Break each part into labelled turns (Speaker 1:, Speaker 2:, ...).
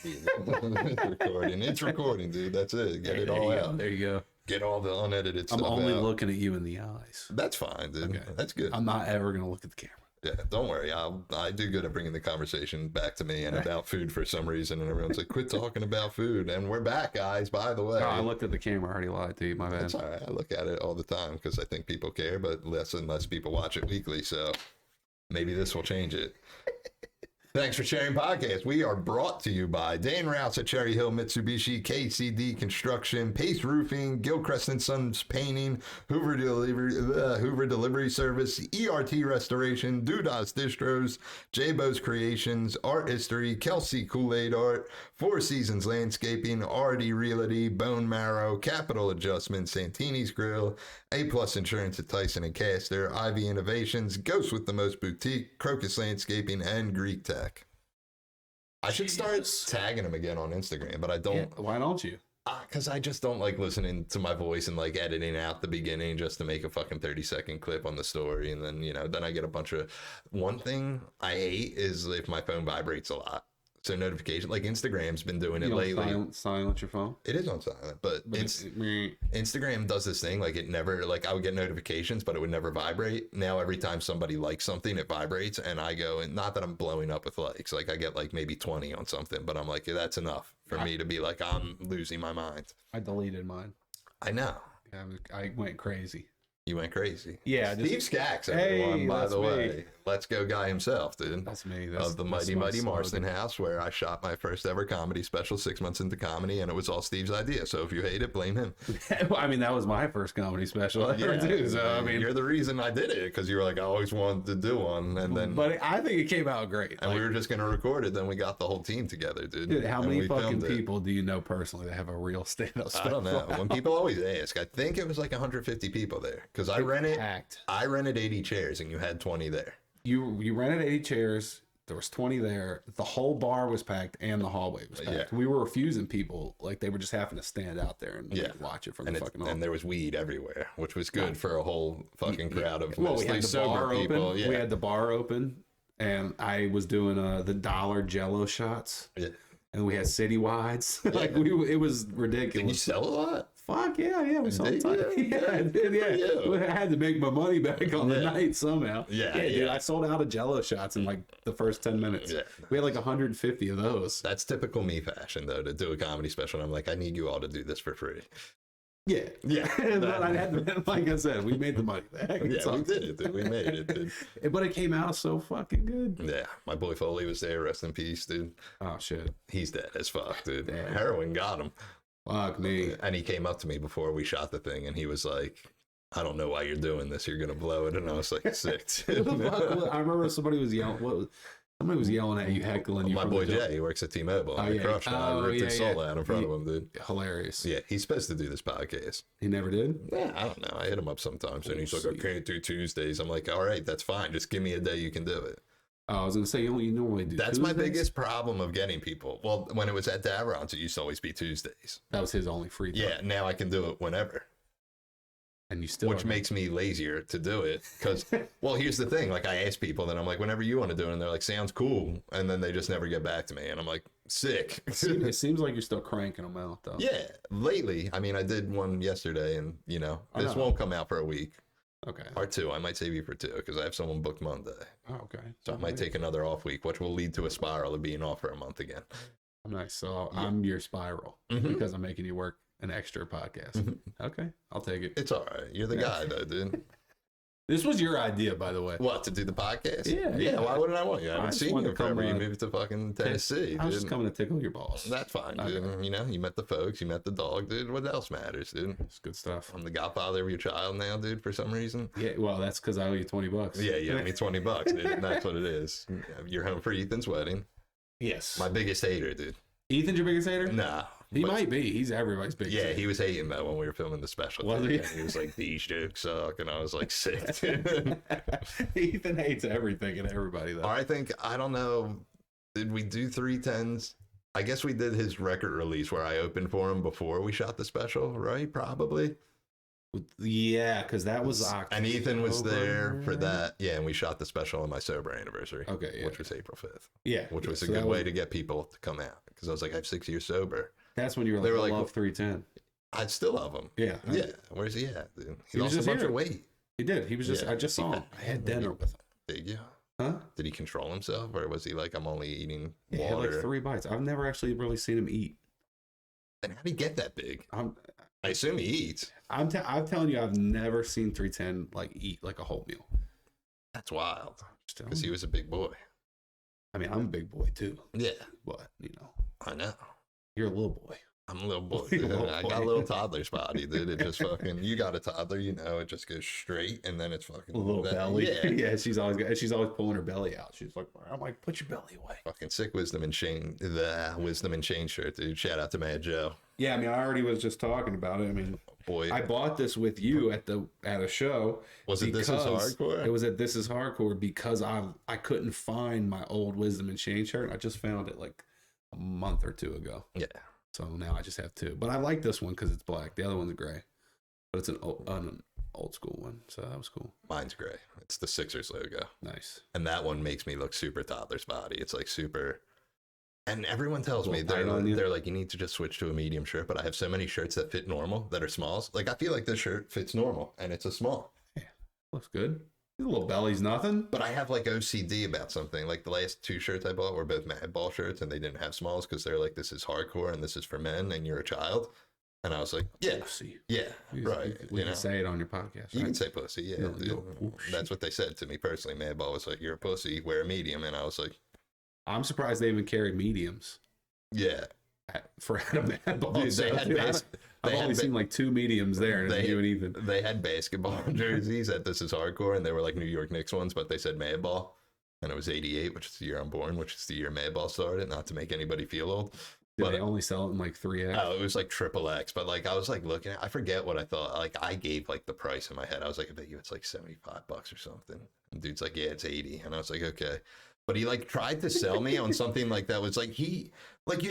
Speaker 1: It's recording. It's recording, dude. That's it. Get it all out.
Speaker 2: There you go.
Speaker 1: Get all the unedited stuff
Speaker 2: I'm only
Speaker 1: out.
Speaker 2: looking at you in the eyes.
Speaker 1: That's fine, dude.
Speaker 2: Okay.
Speaker 1: That's good.
Speaker 2: I'm not ever going to look at the camera.
Speaker 1: Yeah, don't worry. I do good at bringing the conversation back to me and about food for some reason. And everyone's like, quit talking about food. And we're back, guys, by the way.
Speaker 2: No, I looked at the camera. I already lied to you. My bad.
Speaker 1: That's all right. I look at it all the time because I think people care, but less and less people watch it weekly. So maybe this will change it. Thanks for sharing podcast. We are brought to you by Dan Rouse at Cherry Hill Mitsubishi, KCD Construction, Pace Roofing, Gilchrist and Sons Painting, Hoover Delivery Service, ERT Restoration, Dudas Distros, J-Bo's Creations, Art History, Kelsey Kool-Aid Art, Four Seasons Landscaping, RD Realty, Bone Marrow, Capital Adjustment, Santini's Grill, A-Plus Insurance at Tyson and Castor, Ivy Innovations, Ghost with the Most Boutique, Crocus Landscaping, and Greek Tech. I should start tagging them again on Instagram, but I don't.
Speaker 2: Yeah, why don't you?
Speaker 1: Because I just don't like listening to my voice and like editing out the beginning just to make a fucking 30-second clip on the story. And then, then I get a bunch of. One thing I hate is if my phone vibrates a lot. So notification, like Instagram's been doing it lately.
Speaker 2: Silence your phone.
Speaker 1: It is on silent, but it's Instagram does this thing like it never like I would get notifications, but it would never vibrate. Now every time somebody likes something, it vibrates, and I go, and not that I'm blowing up with likes, like I get like maybe 20 on something, but I'm like, yeah, that's enough for me to be like I'm losing my mind.
Speaker 2: I deleted mine.
Speaker 1: I know.
Speaker 2: I went crazy.
Speaker 1: You went crazy.
Speaker 2: Yeah,
Speaker 1: Steve Sxaks, everyone, by the way. Let's Go guy himself, dude.
Speaker 2: That's me.
Speaker 1: Of the Mighty Marsten House, where I shot my first ever comedy special 6 months into comedy, and it was all Steve's idea. So if you hate it, blame him.
Speaker 2: Well, I mean, that was my first comedy special ever, too. So, I mean,
Speaker 1: you're the reason I did it, because you were like, I always wanted to do one. And then,
Speaker 2: but I think it came out great.
Speaker 1: And we were just going to record it. Then we got the whole team together, dude.
Speaker 2: Dude, how many fucking people do you know personally that have a real stand-up special?
Speaker 1: I don't know. When people always ask, I think it was like 150 people there, because I rented 80 chairs, and you had 20 there.
Speaker 2: You rented 80 chairs. There was 20 there. The whole bar was packed, and the hallway was packed. Yeah. We were refusing people, like they were just having to stand out there and watch it from the fucking hallway.
Speaker 1: And there was weed everywhere, which was good for a whole fucking crowd of
Speaker 2: we had the bar
Speaker 1: people.
Speaker 2: Open. Yeah. We had the bar open, and I was doing the dollar Jello shots. Yeah. And we had citywides. Like it was ridiculous.
Speaker 1: Did you sell a lot?
Speaker 2: Fuck yeah, we sold time. Yeah, I did, yeah. I had to make my money back on the night somehow. Yeah, dude, I sold out of Jello shots in like the first 10 minutes. Yeah. We had like 150 of those.
Speaker 1: That's typical me fashion, though, to do a comedy special. And I'm like, I need you all to do this for free.
Speaker 2: Yeah. But I had to, like I said, we made the money back.
Speaker 1: Yeah, we did it, dude. We made it, dude.
Speaker 2: But it came out so fucking good.
Speaker 1: Yeah, my boy Foley was there. Rest in peace, dude.
Speaker 2: Oh, shit.
Speaker 1: He's dead as fuck, dude.
Speaker 2: Damn.
Speaker 1: Heroin got him.
Speaker 2: Fuck me.
Speaker 1: And he came up to me before we shot the thing, and he was like, I don't know why you're doing this. You're going to blow it. And I was like, sick.
Speaker 2: I remember somebody was yelling. Somebody was yelling at you, heckling you.
Speaker 1: My boy Jay, he works at T-Mobile. I crushed him. I ripped his soul out in front of him, dude.
Speaker 2: Hilarious.
Speaker 1: Yeah, he's supposed to do this podcast.
Speaker 2: He never did?
Speaker 1: Yeah, I don't know. I hit him up sometimes, and he's like, I can't do Tuesdays. I'm like, all right, that's fine. Just give me a day you can do it.
Speaker 2: Oh, I was going to say, you normally do
Speaker 1: That's
Speaker 2: Tuesdays?
Speaker 1: My biggest problem of getting people. Well, when it was at Davron's, it used to always be Tuesdays.
Speaker 2: That was his only free time.
Speaker 1: Yeah, now I can do it whenever.
Speaker 2: And you still
Speaker 1: Which makes me lazier to do it. Because, well, here's the thing. Like, I ask people, then I'm like, whenever you want to do it, and they're like, sounds cool. And then they just never get back to me. And I'm like, sick.
Speaker 2: It seems like you're still cranking them out, though.
Speaker 1: Yeah, lately. I mean, I did one yesterday, and, this won't come out for a week.
Speaker 2: Okay.
Speaker 1: Or two. I might save you for two because I have someone booked Monday.
Speaker 2: Oh, okay.
Speaker 1: So I might take another off week, which will lead to a spiral of being off for a month again.
Speaker 2: Nice. So I'm your spiral because I'm making you work an extra podcast. Okay. I'll take it.
Speaker 1: It's all right. You're the guy, though, dude.
Speaker 2: This was your idea, by the way.
Speaker 1: What, to do the podcast?
Speaker 2: Yeah.
Speaker 1: Why wouldn't I want you? I haven't seen you forever. You moved to fucking Tennessee.
Speaker 2: I was just coming to tickle your balls.
Speaker 1: That's fine, dude. You met the folks. You met the dog, dude. What else matters, dude?
Speaker 2: It's good stuff.
Speaker 1: I'm the godfather of your child now, dude, for some reason.
Speaker 2: Yeah, well, that's because I owe you $20.
Speaker 1: Yeah, you owe me $20, dude. That's what it is. You're home for Ethan's wedding.
Speaker 2: Yes.
Speaker 1: My biggest hater, dude.
Speaker 2: Ethan's your biggest hater?
Speaker 1: Nah.
Speaker 2: He might be. He's everybody's biggest hater.
Speaker 1: Yeah, he was hating that when we were filming the special.
Speaker 2: Was he?
Speaker 1: He was like, these jokes suck. And I was like, sick.
Speaker 2: Ethan hates everything and everybody, though.
Speaker 1: I don't know. Did we do 310s? I guess we did his record release where I opened for him before we shot the special, right? Probably.
Speaker 2: Yeah, because that was October.
Speaker 1: And Ethan was there for that. Yeah, and we shot the special on my sober anniversary.
Speaker 2: Okay, yeah.
Speaker 1: Which was April 5th.
Speaker 2: Yeah.
Speaker 1: Which was a good way to get people to come out. Because I was like, I have 6 years sober.
Speaker 2: That's when you were like, I love 310.
Speaker 1: I still love him.
Speaker 2: Yeah.
Speaker 1: Yeah. Where's he at, dude?
Speaker 2: He
Speaker 1: lost a bunch of weight.
Speaker 2: He did. He was just, I just saw him. I had dinner with him.
Speaker 1: Did you?
Speaker 2: Huh?
Speaker 1: Did he control himself? Or was he like, I'm only eating water?
Speaker 2: He had like 3 bites. I've never actually really seen him eat.
Speaker 1: And how did he get that big? I assume he eats.
Speaker 2: I'm telling you, I've never seen 310 like eat like a whole meal.
Speaker 1: That's wild. Because he was a big boy.
Speaker 2: I mean, I'm a big boy too.
Speaker 1: Yeah.
Speaker 2: But, you know.
Speaker 1: I know.
Speaker 2: You're a little boy.
Speaker 1: I'm a little boy. I got a little toddler's body, dude. It just fucking, you got a toddler, you know, it just goes straight and then it's fucking.
Speaker 2: A little belly.
Speaker 1: Yeah.
Speaker 2: Yeah, she's always pulling her belly out. She's like, I'm like, put your belly away.
Speaker 1: Fucking sick Wisdom and Shane, the Wisdom and Shane shirt, dude. Shout out to Mad Joe.
Speaker 2: Yeah, I mean, I already was just talking about it. I mean,
Speaker 1: boy,
Speaker 2: I bought this with you at a show.
Speaker 1: Was it This Is Hardcore?
Speaker 2: It was at This Is Hardcore because I couldn't find my old Wisdom and Shane shirt. I just found it like a month or 2 ago.
Speaker 1: Yeah.
Speaker 2: So now I just have 2. But I like this one because it's black. The other one's gray. But it's an old school one. So that was cool.
Speaker 1: Mine's gray. It's the Sixers logo.
Speaker 2: Nice.
Speaker 1: And that one makes me look super toddler's body. It's like super. And everyone tells me, they're like, you need to just switch to a medium shirt. But I have so many shirts that fit normal that are smalls. Like, I feel like this shirt fits normal and it's a small.
Speaker 2: Yeah. Looks good. A little belly's nothing.
Speaker 1: But I have like OCD about something. Like the last 2 shirts I bought were both Madball shirts and they didn't have smalls because they're like, this is hardcore and this is for men and you're a child. And I was like, yeah,
Speaker 2: pussy.
Speaker 1: Yeah, right.
Speaker 2: We can say it on your podcast. Right?
Speaker 1: You can say pussy, yeah. That's what they said to me personally. Madball was like, you're a pussy, wear a medium. And I was like,
Speaker 2: I'm surprised they even carry mediums.
Speaker 1: Yeah.
Speaker 2: For Adam Madball. Dude, I've only seen like 2 mediums there.
Speaker 1: They had basketball jerseys at This Is Hardcore, and they were like New York Knicks ones, but they said Madball, and it was 88, which is the year I'm born, which is the year Madball started. Not to make anybody feel old.
Speaker 2: Did they only sell it in like 3X?
Speaker 1: Oh, it was like XXX. But like I was like looking at, I forget what I thought. Like I gave like the price in my head. I was like, I bet you it's like $75 or something. And dude's like, yeah, it's 80. And I was like, okay. But he like tried to sell me on something like that. Was like you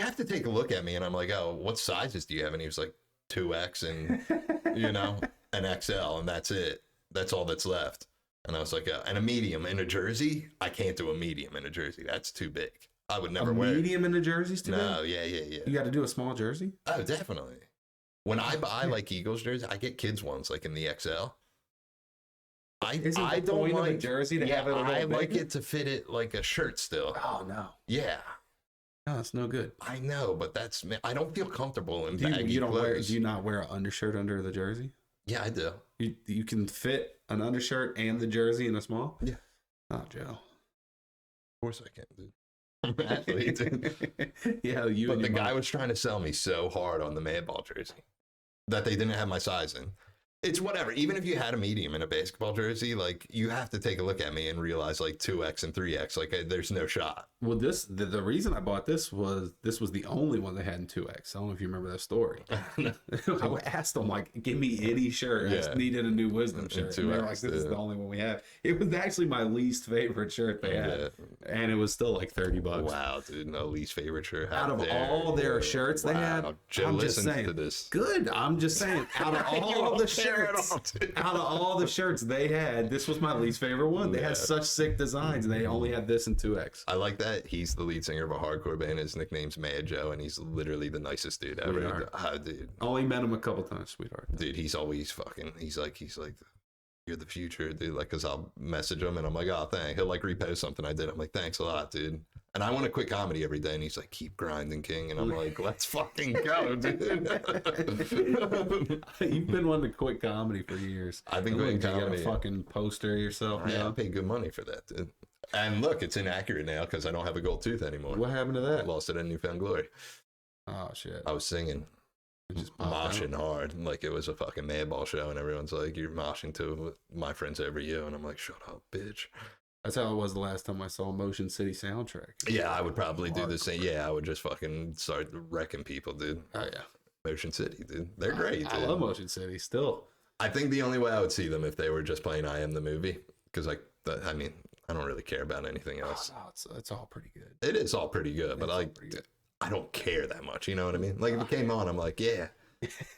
Speaker 1: have to take a look at me. And I'm like, oh, what sizes do you have? And he was like 2X and you know, an XL, and that's it. That's all that's left. And I was like, and a medium in a jersey? I can't do a medium in a jersey. That's too big. I would never wear
Speaker 2: medium in a jersey's too big?
Speaker 1: No, yeah.
Speaker 2: You got to do a small jersey?
Speaker 1: Oh, definitely. When I buy like Eagles jersey, I get kids ones like in the XL. I don't like
Speaker 2: a jersey to have it. I
Speaker 1: like it to fit it like a shirt still.
Speaker 2: Oh no.
Speaker 1: Yeah.
Speaker 2: No, that's no good.
Speaker 1: I know, but I don't feel comfortable in
Speaker 2: baggy clothes. Do you not wear an undershirt under the jersey?
Speaker 1: Yeah, I do.
Speaker 2: You can fit an undershirt and the jersey in a small?
Speaker 1: Yeah.
Speaker 2: Oh, Joe.
Speaker 1: Of course I can, dude. I'm an athlete, dude.
Speaker 2: Yeah,
Speaker 1: But the guy was trying to sell me so hard on the Madball jersey that they didn't have my size in. It's whatever. Even if you had a medium in a basketball jersey, like you have to take a look at me and realize like 2X and 3X, like there's no shot.
Speaker 2: Well, the reason I bought this was the only one they had in 2X. I don't know if you remember that story. I asked them like, give me any shirt. I just needed a new Wisdom shirt. And they were like, this is the only one we have. It was actually my least favorite shirt they had, and it was still like $30.
Speaker 1: Wow, dude, no least favorite shirt.
Speaker 2: Out of all their shirts they had,
Speaker 1: Joe
Speaker 2: I'm just saying,
Speaker 1: to this.
Speaker 2: Good. I'm just saying, out of all the shirts, out of all the shirts they had, this was my least favorite one. They had such sick designs, and they only had this in 2X.
Speaker 1: I like that. He's the lead singer of a hardcore band. His nickname's Mad Joe, and he's literally the nicest dude ever. Dude.
Speaker 2: Only met him a couple times, sweetheart.
Speaker 1: Dude, he's always fucking. He's like, you're the future, dude. Like, cause I'll message him, and I'm like, oh, thanks. He'll like repost something I did. I'm like, thanks a lot, dude. And I want to quit comedy every day, and he's like, keep grinding, king. And I'm like, let's fucking go, dude.
Speaker 2: You've been wanting to quit comedy for years.
Speaker 1: I've been quitting comedy.
Speaker 2: You got a fucking poster yourself.
Speaker 1: Yeah, I paid good money for that, dude. And look, it's inaccurate now because I don't have a gold tooth anymore.
Speaker 2: What happened to that?
Speaker 1: I lost it in Newfound Glory.
Speaker 2: Oh, shit.
Speaker 1: I was singing. Just moshing hard. Like it was a fucking Madball show, and everyone's like, you're moshing to my friends over you. And I'm like, shut up, bitch.
Speaker 2: That's how it was the last time I saw Motion City soundtrack.
Speaker 1: Yeah, I would probably do the same. Yeah, I would just fucking start wrecking people, dude.
Speaker 2: Oh, yeah.
Speaker 1: Motion City, dude. They're great, dude.
Speaker 2: I love Motion City still.
Speaker 1: I think the only way I would see them if they were just playing I Am the Movie. Because, I mean, I don't really care about anything else.
Speaker 2: Oh, no, it's all pretty good.
Speaker 1: It is all pretty good, but like, I don't care that much. You know what I mean? Like, if it came on, I'm like, yeah.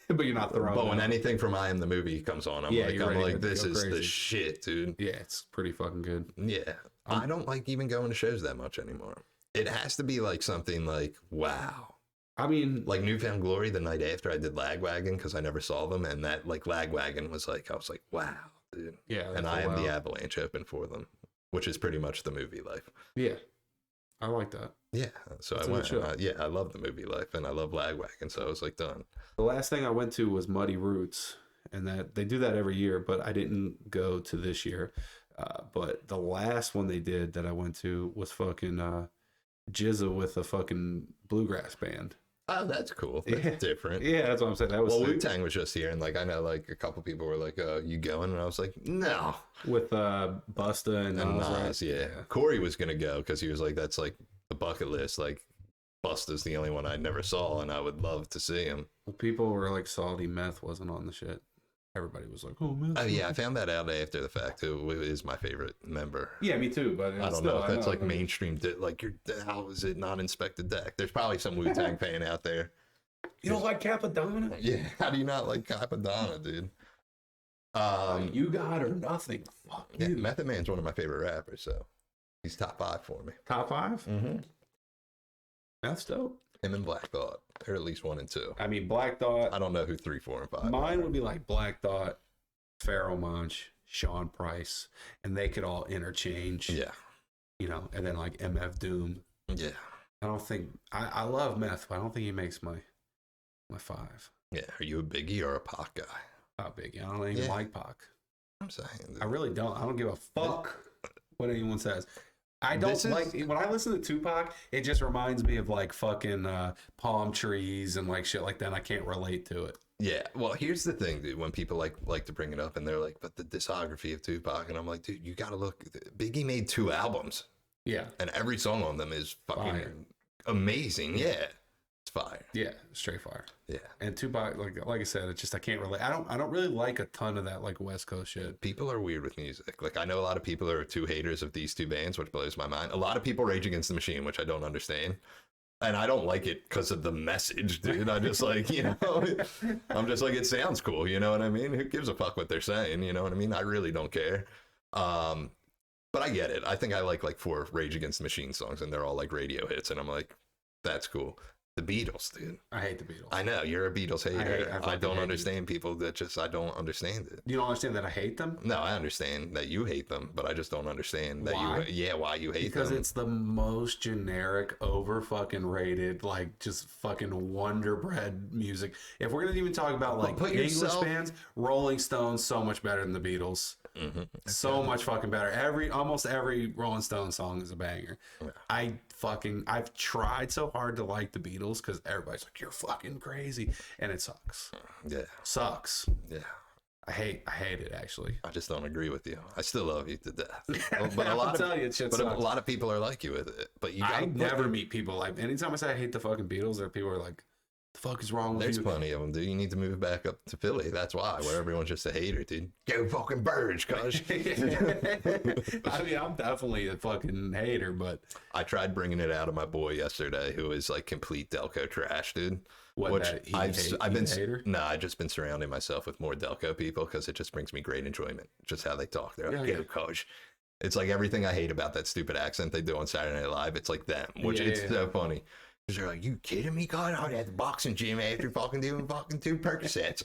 Speaker 2: But you're not throwing.
Speaker 1: But when anything from I Am the Movie comes on, I'm like, this is the shit, dude.
Speaker 2: Yeah, it's pretty fucking good.
Speaker 1: Yeah, I don't like even going to shows that much anymore. It has to be like something like, wow.
Speaker 2: I mean,
Speaker 1: like Newfound Glory the night after I did Lagwagon because I never saw them, and that like Lagwagon was like, I was like, wow, dude.
Speaker 2: Yeah,
Speaker 1: and I Am the Avalanche open for them, which is pretty much the movie life.
Speaker 2: Yeah, I like that.
Speaker 1: Yeah, so I went. I love the movie life, and I love Lagwagon, so I was like, done.
Speaker 2: The last thing I went to was Muddy Roots, and that they do that every year, but I didn't go to this year. But the last one they did that I went to was fucking Jizza with a fucking bluegrass band.
Speaker 1: Oh, that's cool. That's different.
Speaker 2: Yeah, that's what I'm saying. That was
Speaker 1: Wu-Tang was just here, and like I know like a couple people were like, you going? And I was like, no.
Speaker 2: With Busta and Nas,
Speaker 1: right? Yeah. Corey was gonna go because he was like, that's like the bucket list. Like Busta's the only one I never saw, and I would love to see him.
Speaker 2: Well, people were like, salty meth wasn't on the shit. Everybody was like, oh, man.
Speaker 1: Oh, yeah, I found that out after the fact, who is my favorite member.
Speaker 2: Yeah, me too, but
Speaker 1: I don't know if that's like mainstream. Like, how is it not inspected deck? There's probably some Wu-Tang fan out there.
Speaker 2: You don't like Capadonna?
Speaker 1: Yeah, how do you not like Capadonna, dude?
Speaker 2: You got or nothing. Fuck
Speaker 1: yeah,
Speaker 2: you.
Speaker 1: Method Man's one of my favorite rappers, so he's top 5 for me.
Speaker 2: Top 5?
Speaker 1: Mm-hmm.
Speaker 2: That's dope.
Speaker 1: Him and Black Thought. They're at least 1 and 2.
Speaker 2: I mean, Black Thought.
Speaker 1: I don't know who 3, 4, and 5.
Speaker 2: Mine would be like Black Thought, Pharoah Monch, Sean Price, and they could all interchange.
Speaker 1: Yeah.
Speaker 2: You know, and then like MF Doom.
Speaker 1: Yeah.
Speaker 2: I don't think I love Meth, but I don't think he makes my 5.
Speaker 1: Yeah. Are you a Biggie or a Pac guy?
Speaker 2: Not Biggie. I don't even like Pac.
Speaker 1: I'm saying. Dude.
Speaker 2: I really don't. I don't give a fuck what anyone says. I don't like when I listen to Tupac, it just reminds me of like fucking palm trees and like shit like that. And I can't relate to it.
Speaker 1: Yeah. Well, here's the thing, dude. When people like to bring it up and they're like, but the discography of Tupac, and I'm like, dude, you gotta look. Biggie made 2 albums.
Speaker 2: Yeah.
Speaker 1: And every song on them is fucking amazing. Yeah. It's fire.
Speaker 2: Yeah, straight fire.
Speaker 1: Yeah.
Speaker 2: And Tupac, like I said, it's just I can't relate. I don't really like a ton of that like West Coast shit.
Speaker 1: People are weird with music. Like I know a lot of people are 2 haters of these 2 bands, which blows my mind. A lot of people Rage Against the Machine, which I don't understand. And I don't like it because of the message, dude. I just like, you know, I'm just like, it sounds cool. You know what I mean? Who gives a fuck what they're saying? You know what I mean? I really don't care. But I get it. I think I like 4 Rage Against the Machine songs, and they're all like radio hits. And I'm like, that's cool. The Beatles, dude.
Speaker 2: I hate the Beatles.
Speaker 1: I know you're a Beatles hater. I don't understand people that just I don't understand it.
Speaker 2: You don't understand that I hate them?
Speaker 1: No, I understand that you hate them, but I just don't understand that
Speaker 2: why?
Speaker 1: Why you hate
Speaker 2: because
Speaker 1: them. Because
Speaker 2: it's the most generic, over fucking rated, like just fucking Wonder Bread music. If we're gonna even talk about like English bands, Rolling Stones so much better than the Beatles.
Speaker 1: Mm-hmm.
Speaker 2: So much fucking better. Almost every Rolling Stone song is a banger. Yeah. I've tried so hard to like the Beatles because everybody's like, you're fucking crazy, and it sucks.
Speaker 1: Yeah,
Speaker 2: sucks.
Speaker 1: Yeah,
Speaker 2: I hate it actually.
Speaker 1: I just don't agree with you. I still love you to death, but a lot of people are like you with it. But
Speaker 2: I never meet people like. Anytime I say I hate the fucking Beatles, there people are like, the fuck is wrong with
Speaker 1: you?
Speaker 2: There's
Speaker 1: plenty of them, dude. You need to move back up to Philly. That's why, where everyone's just a hater, dude. Go fucking Birds, cuz.
Speaker 2: I mean, I'm definitely a fucking hater, but
Speaker 1: I tried bringing it out of my boy yesterday, who is like complete Delco trash, dude. I've just been surrounding myself with more Delco people because it just brings me great enjoyment. Just how they talk. They're like, go, coach. It's like everything I hate about that stupid accent they do on Saturday Night Live. It's like them, which it's so funny. Because they're like, you kidding me, God? I'd at the boxing gym after fucking doing fucking 2 Percocets.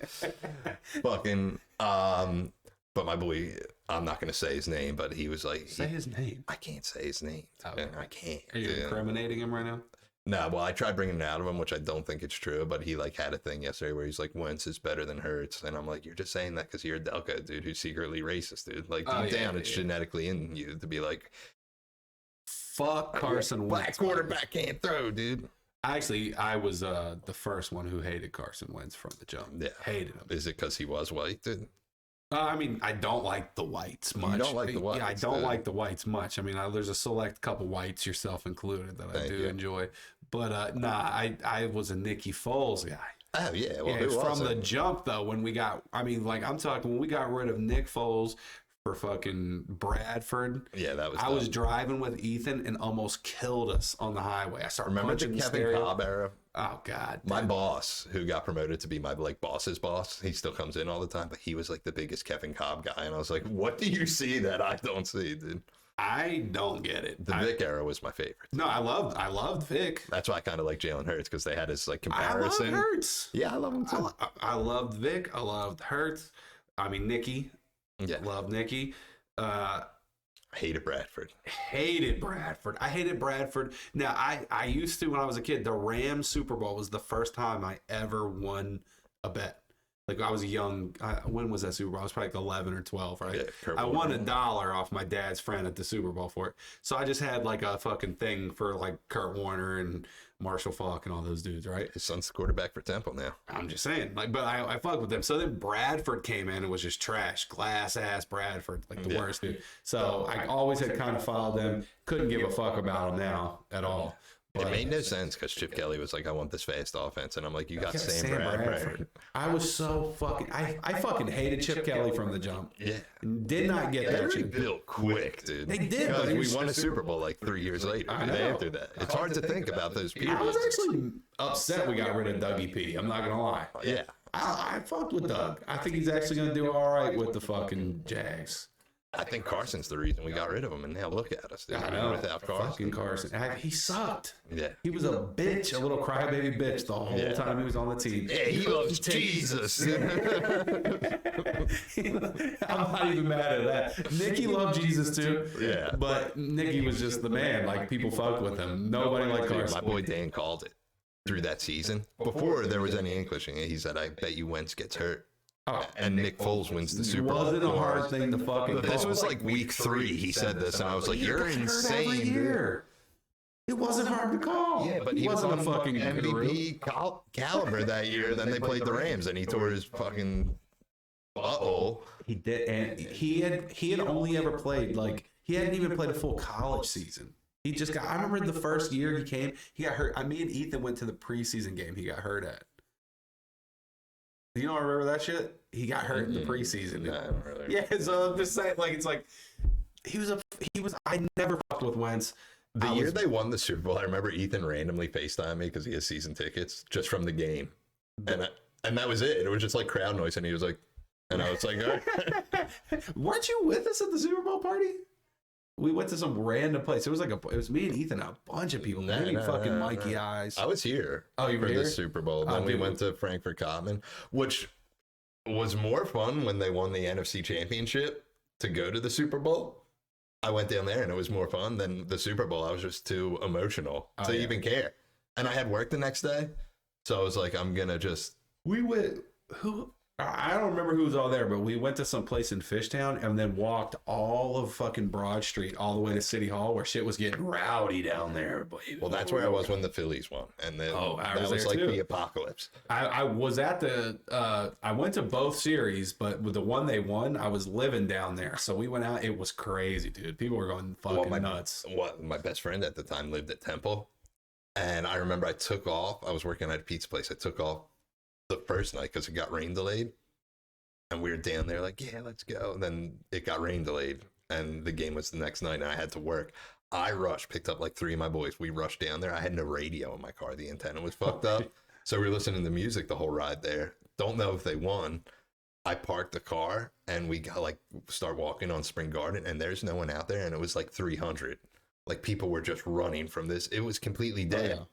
Speaker 1: fucking, but my boy, I'm not going to say his name, but he was like...
Speaker 2: Say his name.
Speaker 1: I can't say his name. Okay. I can't.
Speaker 2: Are you incriminating him right now?
Speaker 1: No, well, I tried bringing it out of him, which I don't think it's true, but he like had a thing yesterday where he's like, Wentz is better than Hurts. And I'm like, you're just saying that because you're a Delco dude who's secretly racist, dude. Like, deep down, it's genetically in you to be like...
Speaker 2: Fuck Carson Wentz.
Speaker 1: Black quarterback can't throw, dude.
Speaker 2: Actually, I was the first one who hated Carson Wentz from the jump.
Speaker 1: Yeah.
Speaker 2: Hated him.
Speaker 1: Is it because he was white, dude?
Speaker 2: I mean, I don't like the whites much.
Speaker 1: You don't like the whites?
Speaker 2: Yeah, I don't like the whites much. I mean, there's a select couple whites, yourself included, that I do enjoy. But I was a Nicky Foles guy.
Speaker 1: Oh, yeah. Well,
Speaker 2: who from the jump, though, when we got rid of Nick Foles for fucking Bradford.
Speaker 1: Yeah, that was.
Speaker 2: I was driving with Ethan and almost killed us on the highway. I started
Speaker 1: punching the Kevin Cobb era.
Speaker 2: Oh God.
Speaker 1: My boss, who got promoted to be my like boss's boss, he still comes in all the time, but he was like the biggest Kevin Cobb guy, and I was like, what do you see that I don't see, dude?
Speaker 2: I don't get it.
Speaker 1: The Vic era was my favorite.
Speaker 2: No, I loved Vic.
Speaker 1: That's why I kind of like Jalen Hurts, because they had his like comparison.
Speaker 2: I love Hurts.
Speaker 1: Yeah, I love him too.
Speaker 2: I loved Vic. I loved Hurts. I mean, Nikki.
Speaker 1: Yeah.
Speaker 2: Love Nikki.
Speaker 1: Hated Bradford.
Speaker 2: I hated Bradford. Now, I used to, when I was a kid, the Rams Super Bowl was the first time I ever won a bet. Like, I was young. When was that Super Bowl? I was probably like 11 or 12, right? Yeah, I won $1 off my dad's friend at the Super Bowl for it. So I just had like a fucking thing for like Kurt Warner and Marshall Faulk and all those dudes, right?
Speaker 1: His son's the quarterback for Temple now.
Speaker 2: I'm just saying. Like, but I fucked with them. So then Bradford came in and was just trash. Glass ass Bradford. Like the worst dude. So I always had kind of followed them. Couldn't give a fuck about them now at all.
Speaker 1: It made no sense because Chip Kelly was like, I want this fast offense. And I'm like, you got Sam Bradford.
Speaker 2: I was so fucking... I fucking hated Chip Kelly from the jump.
Speaker 1: Yeah.
Speaker 2: Did not get that.
Speaker 1: They built quick, dude.
Speaker 2: They did.
Speaker 1: Because we won a Super Bowl like 3 years later. After that. It's hard to think about those people.
Speaker 2: I was actually upset we got rid of Dougie P. I'm not going to lie.
Speaker 1: Yeah.
Speaker 2: I fucked with Doug. I think he's actually going to do all right with the fucking Jags.
Speaker 1: I think Carson's the reason we got rid of him, and now look at us, dude.
Speaker 2: I know.
Speaker 1: Without Carson.
Speaker 2: Fucking Carson. He sucked.
Speaker 1: Yeah.
Speaker 2: He was a bitch, a little crybaby bitch the whole time he was on the team.
Speaker 1: Yeah, he loves Jesus.
Speaker 2: I'm not even mad at that. Nicky loved Jesus too.
Speaker 1: Yeah.
Speaker 2: But Nicky was just the man. Like, people fucked with him. Nobody liked Carson.
Speaker 1: My boy Dan called it through that season. Before there was any English in it, he said, I bet you Wentz gets hurt. Oh, and Nick Foles wins the Super Bowl.
Speaker 2: It wasn't a hard thing to fucking
Speaker 1: This was like week 3. He said this, and I was like, "You're insane, dude."
Speaker 2: It wasn't hard to call.
Speaker 1: Yeah, but he wasn't a fucking MVP caliber that year. Then they played the Rams, and he tore his fucking butthole.
Speaker 2: He did, and he had only ever played he hadn't even played a full college season. He just got. I remember the first year he came, he got hurt. Me and Ethan went to the preseason game he got hurt at. You don't remember that shit? He got hurt in the preseason.
Speaker 1: No, I don't really.
Speaker 2: Yeah, so I'm just saying, I never fucked with Wentz.
Speaker 1: The year they won the Super Bowl, I remember Ethan randomly FaceTimed me because he has season tickets just from the game. And that was it. It was just like crowd noise, and he was like, and I was like, all right.
Speaker 2: Weren't you with us at the Super Bowl party? We went to some random place. It was me and Ethan, a bunch of people. Mikey Eyes.
Speaker 1: I was here.
Speaker 2: Oh, you were
Speaker 1: for
Speaker 2: here?
Speaker 1: The Super Bowl. Then we went to Frankfurt Common, which was more fun when they won the NFC Championship to go to the Super Bowl. I went down there and it was more fun than the Super Bowl. I was just too emotional to even care. And I had work the next day. So I was like, I'm going to just.
Speaker 2: I don't remember who was all there, but we went to some place in Fishtown and then walked all of fucking Broad Street all the way to City Hall where shit was getting rowdy down there.
Speaker 1: Well, that's where I was when the Phillies won. And then that was like the apocalypse.
Speaker 2: I was at I went to both series, but with the one they won, I was living down there. So we went out. It was crazy, dude. People were going fucking nuts.
Speaker 1: My best friend at the time lived at Temple. And I remember I took off. I was working at a pizza place. I took off the first night because it got rain delayed, and we were down there like, yeah, let's go. And then it got rain delayed, and the game was the next night, and I had to work. I rushed, picked up like 3 of my boys. We rushed down there. I had no radio in my car. The antenna was fucked up. So we were listening to music the whole ride there. Don't know if they won. I parked the car, and we got start walking on Spring Garden, and there's no one out there, and it was like 300. Like, people were just running from this. It was completely dead. Oh, yeah.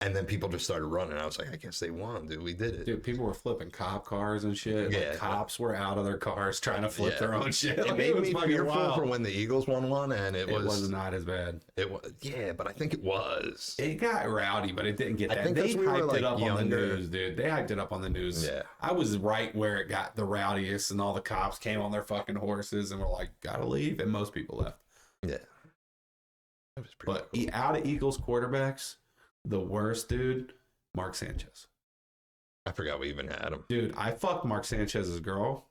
Speaker 1: And then people just started running. I was like, I guess they won, dude. We did it.
Speaker 2: Dude, people were flipping cop cars and shit. Yeah. Like, cops were out of their cars trying to flip their own shit.
Speaker 1: It made me fearful for when the Eagles won one, and it was
Speaker 2: not as bad.
Speaker 1: It was, but I think it was.
Speaker 2: It got rowdy, but it didn't get that. I think they hyped it up on the news, dude. They hyped it up on the news. Yeah. I was right where it got the rowdiest, and all the cops came on their fucking horses and were like, gotta leave, and most people left.
Speaker 1: Yeah.
Speaker 2: That was pretty cool. Out of Eagles quarterbacks, the worst dude, Mark Sanchez.
Speaker 1: I forgot we even had him.
Speaker 2: Dude, I fucked Mark Sanchez's girl.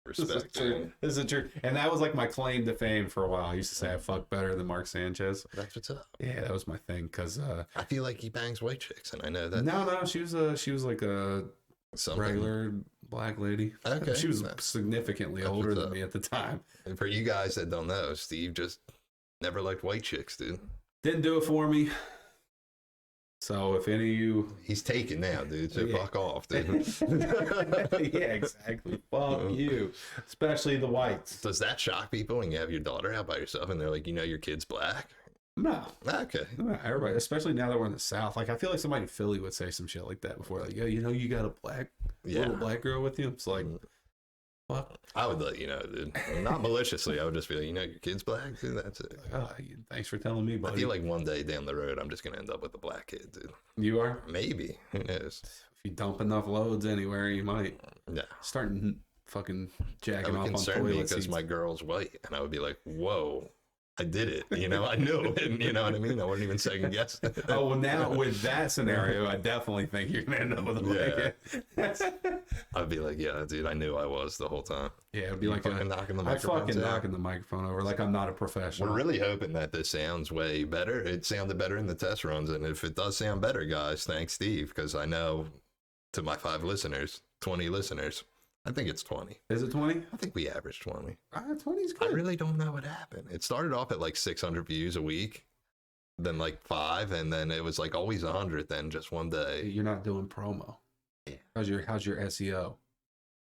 Speaker 1: Respect.
Speaker 2: This is true. And that was like my claim to fame for a while. I used to say I fucked better than Mark Sanchez.
Speaker 1: That's what's up.
Speaker 2: Yeah, that was my thing. Because
Speaker 1: I feel like he bangs white chicks, and I know that.
Speaker 2: No, she was like a regular black lady.
Speaker 1: Okay.
Speaker 2: She was significantly older than me at the time.
Speaker 1: And for you guys that don't know, Steve just never liked white chicks, dude.
Speaker 2: Didn't do it for me. So if any of you...
Speaker 1: He's taken now, dude. So fuck off, dude.
Speaker 2: Yeah, exactly. Fuck you. Especially the whites.
Speaker 1: Does that shock people when you have your daughter out by yourself and they're like, your kid's black?
Speaker 2: No.
Speaker 1: Okay.
Speaker 2: No, everybody, especially now that we're in the South. Like, I feel like somebody in Philly would say some shit like that before. Like, yo, you got a little black girl with you? It's like... Fuck.
Speaker 1: I would let you know, dude. Not maliciously. I would just be like, your kid's black, dude. That's it.
Speaker 2: Like, oh, thanks for telling me, buddy.
Speaker 1: I feel like one day down the road, I'm just gonna end up with a black kid, dude.
Speaker 2: You are?
Speaker 1: Maybe. Who knows?
Speaker 2: If you dump enough loads anywhere, you might.
Speaker 1: Yeah.
Speaker 2: Start fucking jacking off on
Speaker 1: toilet
Speaker 2: toilet
Speaker 1: because
Speaker 2: seats.
Speaker 1: my girl's white, and I would be like, whoa. I did it, I knew it, you know what I mean? I wouldn't even second guess it.
Speaker 2: Oh, well, now with that scenario, I definitely think you're going to end up with a black kid.
Speaker 1: I'd be like, yeah, dude, I knew I was the whole time.
Speaker 2: Yeah, it'd be like
Speaker 1: knocking the
Speaker 2: knocking the microphone over like I'm not a professional.
Speaker 1: We're really hoping that this sounds way better. It sounded better in the test runs, and if it does sound better, guys, thanks, Steve, because I know to my 5 listeners, 20 listeners, I think it's 20.
Speaker 2: Is it 20?
Speaker 1: I think we averaged 20.
Speaker 2: 20 is good.
Speaker 1: I really don't know what happened. It started off at like 600 views a week, then like 5, and then it was like always 100 then just one day.
Speaker 2: You're not doing promo.
Speaker 1: Yeah.
Speaker 2: How's your SEO?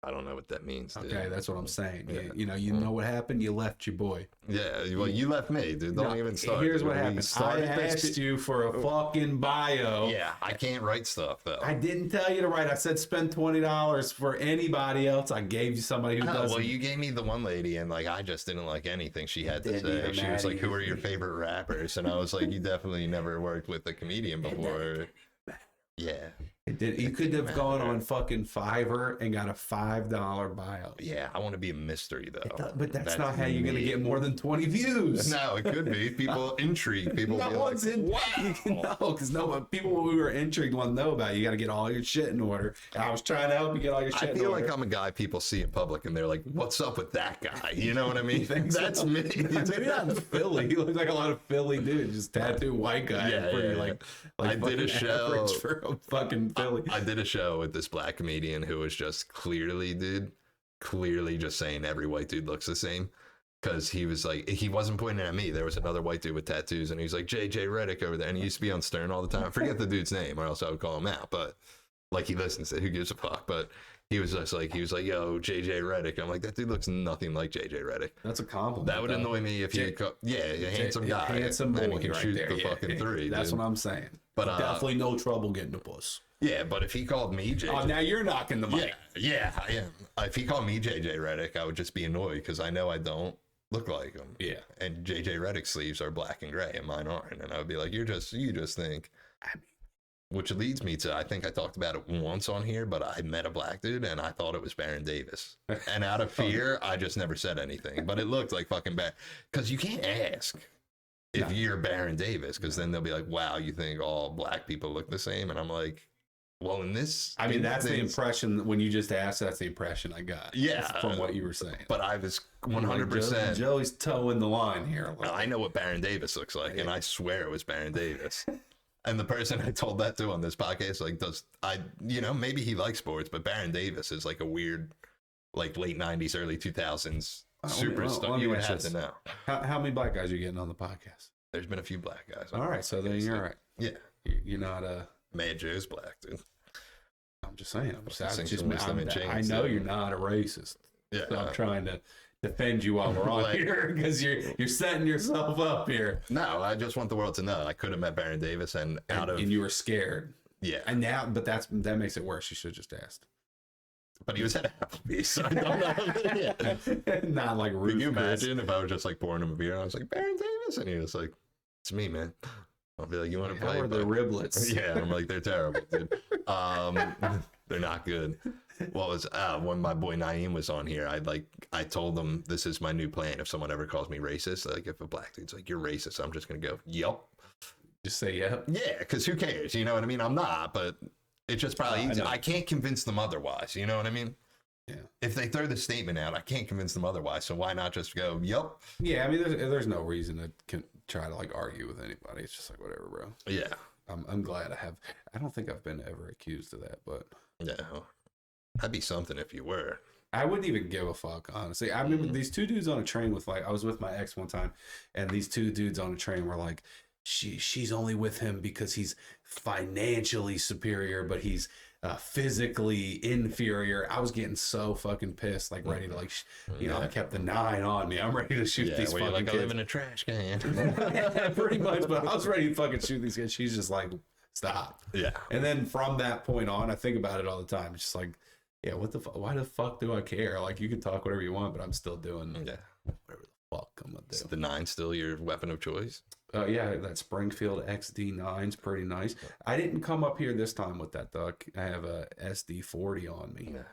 Speaker 1: I don't know what that means, dude.
Speaker 2: Okay, that's what I'm saying.
Speaker 1: Yeah.
Speaker 2: You know what happened? You left your boy.
Speaker 1: Yeah, well, you left me, dude. Don't even start.
Speaker 2: Here's what happened. I asked you for a fucking bio.
Speaker 1: Yeah, I can't write stuff, though.
Speaker 2: I didn't tell you to write. I said spend $20 for anybody else. I gave you somebody who doesn't.
Speaker 1: Well, you gave me the one lady, and like I just didn't like anything she had to say. She was like, "Who are your favorite rappers?" And I was like, "You definitely never worked with a comedian before." Yeah.
Speaker 2: You could have gone on fucking Fiverr and got a $5 bio.
Speaker 1: Yeah, I want to be a mystery though.
Speaker 2: But that's not how you're gonna get more than 20 views.
Speaker 1: No, it could be. People intrigue. People
Speaker 2: no
Speaker 1: be
Speaker 2: one's
Speaker 1: like,
Speaker 2: wow. No, because people who are intrigued want to know about it. You got to get all your shit in order. And I was trying to help you get all your shit in order.
Speaker 1: I feel like I'm a guy people see in public and they're like, "What's up with that guy?" You know what I mean? That's me.
Speaker 2: Maybe not in Philly. He looks like a lot of Philly dudes, just tattooed white guy.
Speaker 1: Yeah.
Speaker 2: Like
Speaker 1: I did a show
Speaker 2: for a fucking Philly.
Speaker 1: I did a show with this black comedian who was just clearly just saying every white dude looks the same, because he was like, he wasn't pointing at me. There was another white dude with tattoos, and he was like, JJ Reddick over there, and he used to be on Stern all the time. I forget the dude's name, or else I would call him out, but like, he listens to it, who gives a fuck. But he was just like, yo, JJ Reddick. I'm like, that dude looks nothing like JJ Reddick.
Speaker 2: That's a compliment.
Speaker 1: That would annoy me if a handsome guy,
Speaker 2: handsome boy,
Speaker 1: and he can
Speaker 2: right
Speaker 1: shoot
Speaker 2: there.
Speaker 1: the fucking three.
Speaker 2: That's
Speaker 1: dude.
Speaker 2: what I'm saying.
Speaker 1: But
Speaker 2: definitely no trouble getting the puss.
Speaker 1: Yeah, but if he called me JJ...
Speaker 2: Oh, now you're knocking the mic.
Speaker 1: Yeah, I am. If he called me JJ Reddick, I would just be annoyed because I know I don't look like him.
Speaker 2: Yeah.
Speaker 1: And JJ Reddick's sleeves are black and gray and mine aren't. And I would be like, you just think... Which leads me to, I think I talked about it once on here, but I met a black dude and I thought it was Baron Davis. And out of fear, I just never said anything. But it looked like fucking bad. Because you can't ask if you're Baron Davis, because then they'll be like, wow, you think all black people look the same? And I'm like, well, in this...
Speaker 2: I mean, that's the impression, when you just asked, that's the impression I got.
Speaker 1: Yeah.
Speaker 2: From what you were saying.
Speaker 1: But I was 100%...
Speaker 2: Joey's toeing the line here.
Speaker 1: I know what Baron Davis looks like, and I swear it was Baron Davis. And the person I told that to on this podcast, like, maybe he likes sports, but Baron Davis is like a weird, like, late 90s, early 2000s superstar. You would have to know.
Speaker 2: How many black guys are you getting on the podcast?
Speaker 1: There's been a few black guys.
Speaker 2: All right, so then you're all right.
Speaker 1: Yeah.
Speaker 2: You're not
Speaker 1: Mad Joe's black, dude.
Speaker 2: I'm just saying.
Speaker 1: I
Speaker 2: know you're not a racist.
Speaker 1: Yeah.
Speaker 2: So I'm trying to defend you while we're on here, because you're setting yourself up here.
Speaker 1: No, I just want the world to know I could have met Baron Davis and
Speaker 2: you were scared.
Speaker 1: Yeah.
Speaker 2: And now, but that makes it worse. You should have just asked.
Speaker 1: But he was at Applebee's, so I don't know.
Speaker 2: Yeah. Not like Ruth.
Speaker 1: Can you imagine if I was just like pouring him a beer and I was like, Baron Davis? And he was like, it's me, man. I'll be like, you want to play?
Speaker 2: How are the riblets?
Speaker 1: Yeah, I'm like, they're terrible, dude. They're not good. What was when my boy Naeem was on here, I told him this is my new plan. If someone ever calls me racist, like if a black dude's like, you're racist, I'm just gonna go, yep.
Speaker 2: Just say yep.
Speaker 1: Yeah, because who cares? You know what I mean? I'm not, but it's just probably easy. I can't convince them otherwise. You know what I mean?
Speaker 2: Yeah.
Speaker 1: If they throw the statement out, I can't convince them otherwise. So why not just go, yep?
Speaker 2: Yeah, I mean, there's no reason to try to like argue with anybody. It's just like whatever, bro.
Speaker 1: Yeah.
Speaker 2: I'm glad I don't think I've been ever accused of that, but
Speaker 1: yeah, that'd be something if you were.
Speaker 2: I wouldn't even give a fuck, honestly. I remember these two dudes on a train with I was with my ex one time, and these two dudes on a train were like, she's only with him because he's financially superior, but he's physically inferior. I was getting so fucking pissed, like ready to like, I kept the 9 on me. I'm ready to shoot these fucking kids.
Speaker 1: I live in a trash can.
Speaker 2: Pretty much, but I was ready to fucking shoot these kids. She's just like, stop.
Speaker 1: Yeah.
Speaker 2: And then from that point on, I think about it all the time. It's just like, yeah, what the fuck? Why the fuck do I care? Like, you can talk whatever you want, but I'm still doing whatever the fuck I'm gonna do.
Speaker 1: Is the 9 still your weapon of choice?
Speaker 2: Yeah, that Springfield XD9's pretty nice. I didn't come up here this time with that, though. I have a SD40 on me. Yeah.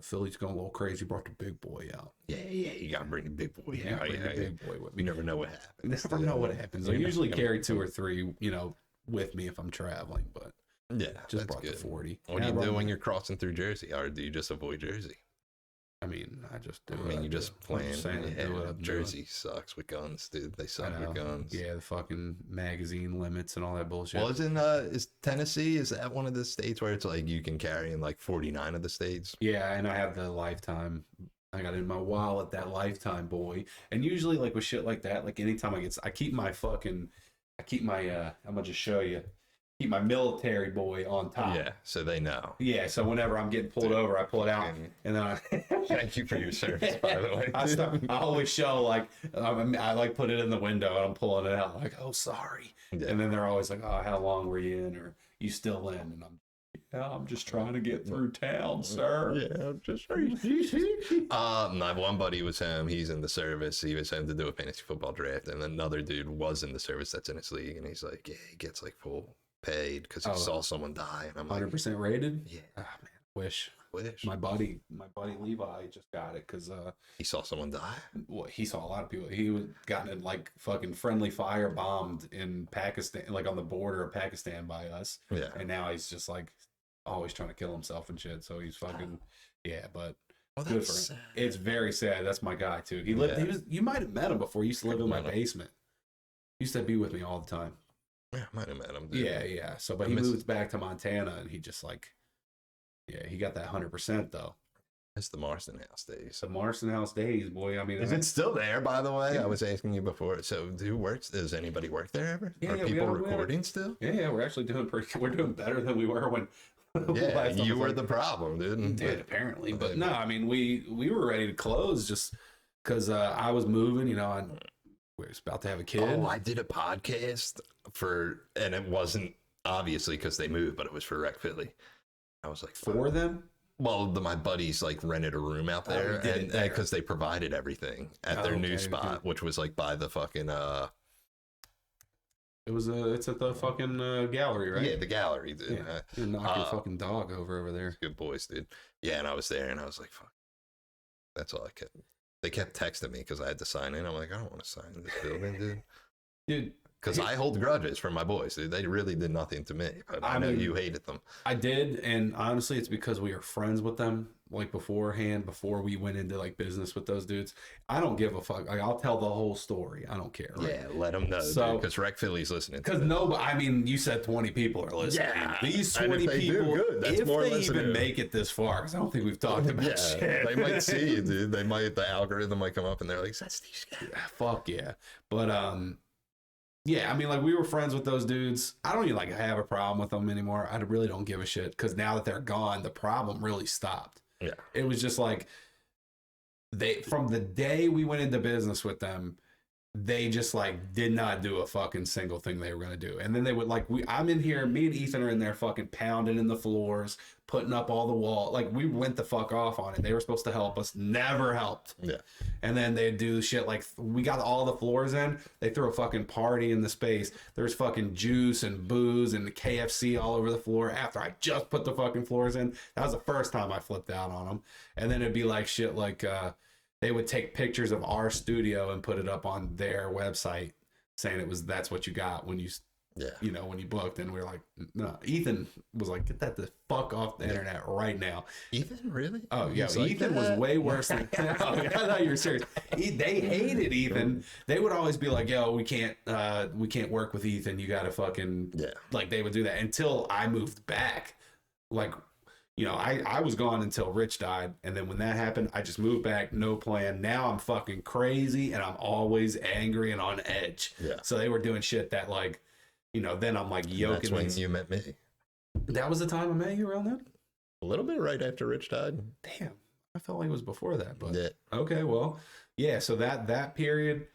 Speaker 2: Philly's going a little crazy. Brought the big boy out.
Speaker 1: Yeah, you gotta bring the big boy out.
Speaker 2: Bring the big boy with me.
Speaker 1: You never know what happens.
Speaker 2: You never know what happens. I usually carry 2 or 3, with me if I'm traveling, but
Speaker 1: yeah,
Speaker 2: just brought the 40.
Speaker 1: What do you do when you're crossing through Jersey, or do you just avoid Jersey?
Speaker 2: I mean, I just do.
Speaker 1: I mean, you just plan. Jersey sucks with guns, dude. They suck with guns.
Speaker 2: Yeah, the fucking magazine limits and all that bullshit.
Speaker 1: Well, is Tennessee, is that one of the states where it's like you can carry in like 49 of the states?
Speaker 2: Yeah, and I have the lifetime. I got it in my wallet, that lifetime, boy. And usually, like with shit like that, like anytime I keep my, I'm gonna just show you. Keep my military boy on top.
Speaker 1: Yeah, so they know.
Speaker 2: Yeah, so whenever I'm getting pulled over, I pull it out, and then I...
Speaker 1: Thank you for your service, by the way.
Speaker 2: I always show, like, I like put it in the window, and I'm pulling it out, like, oh, sorry. Yeah. And then they're always like, oh, how long were you in, or you still in? And I'm just trying to get through town, sir.
Speaker 1: Yeah, I'm just my one buddy was him. He's in the service. He was him to do a fantasy football draft, and another dude was in the service that's in his league, and he's like, yeah, he gets like full paid because he saw someone die, and I'm
Speaker 2: 100% rated.
Speaker 1: Yeah,
Speaker 2: man, wish my buddy Levi just got it because
Speaker 1: he saw someone die.
Speaker 2: Well, he saw a lot of people. He was gotten in like fucking friendly fire bombed in Pakistan, like on the border of Pakistan by us.
Speaker 1: Yeah,
Speaker 2: and now he's just like always trying to kill himself and shit. So he's fucking but
Speaker 1: good for him. Sad.
Speaker 2: It's very sad. That's my guy too. He lived. He was. You might have met him before. He used to live in my basement. He used to be with me all the time.
Speaker 1: Yeah, I might have met him. Dude.
Speaker 2: Yeah. So, but he moved back to Montana, and he just like, he got that 100% though.
Speaker 1: It's the Marsten house days.
Speaker 2: The Marsten house days, boy. I mean,
Speaker 1: is it still there? By the way, I was asking you before. So, does anybody work there ever?
Speaker 2: Yeah,
Speaker 1: Are people recording still?
Speaker 2: Yeah, we're actually doing we're doing better than we were when.
Speaker 1: Yeah, you were the problem, dude.
Speaker 2: Did apparently, but no, I mean, we were ready to close just because I was moving, and we was about to have a kid.
Speaker 1: Oh, I did a podcast and it wasn't obviously because they moved, but it was for Rec Philly. I was like,
Speaker 2: for them?
Speaker 1: Well, my buddies like rented a room out there, and because they provided everything at their new spot, which was like by the fucking
Speaker 2: It's at the fucking gallery, right?
Speaker 1: Yeah, the gallery, dude.
Speaker 2: Yeah. You knock your fucking dog over there.
Speaker 1: Good boys, dude. Yeah, and I was there, and I was like, fuck. That's all I kept. They kept texting me because I had to sign in. I'm like, I don't want to sign in this building, dude.
Speaker 2: Dude.
Speaker 1: Because I hold grudges from my boys, dude. They really did nothing to me. But I know you hated them.
Speaker 2: I did, and honestly, it's because we were friends with them, like beforehand, before we went into like business with those dudes. I don't give a fuck. Like, I'll tell the whole story. I don't care. Right?
Speaker 1: Yeah, let them know. Because Rec Philly's listening.
Speaker 2: Because you said 20 people are listening. Yeah,
Speaker 1: these 20 people, if they even
Speaker 2: make it this far, because I don't think we've talked about shit.
Speaker 1: They might see you, dude. The algorithm might come up, and they're like, "That's these guys."
Speaker 2: Yeah, fuck yeah, but yeah, I mean, like, we were friends with those dudes. I don't even, like, have a problem with them anymore. I really don't give a shit, because now that they're gone, the problem really stopped.
Speaker 1: Yeah.
Speaker 2: It was just, like, from the day we went into business with them, they just, like, did not do a fucking single thing they were going to do. And then they would, like, I'm in here, me and Ethan are in there fucking pounding in the floors, putting up all the wall. Like, we went the fuck off on it. They were supposed to help us, never helped.
Speaker 1: Yeah.
Speaker 2: And then they'd do shit like, we got all the floors in, they threw a fucking party in the space. There's fucking juice and booze and KFC all over the floor after I just put the fucking floors in. That was the first time I flipped out on them. And then it'd be like shit like, they would take pictures of our studio and put it up on their website saying that's what you got when you when you booked. And we were like, no. Ethan was like, get that the fuck off the internet right now.
Speaker 1: Ethan, really?
Speaker 2: Oh yeah, Ethan was way worse than I thought you were serious. They hated Ethan. They would always be like, yo, we can't work with Ethan. You gotta fucking like, they would do that until I moved back. Like, I was gone until Rich died. And then when that happened, I just moved back, no plan. Now I'm fucking crazy and I'm always angry and on edge.
Speaker 1: Yeah.
Speaker 2: So they were doing shit that like, then I'm like yoking.
Speaker 1: That's when you met me.
Speaker 2: That was the time I met you around then?
Speaker 1: A little bit right after Rich died.
Speaker 2: Damn. I felt like it was before that, but
Speaker 1: yeah.
Speaker 2: Okay, well, yeah, so that period,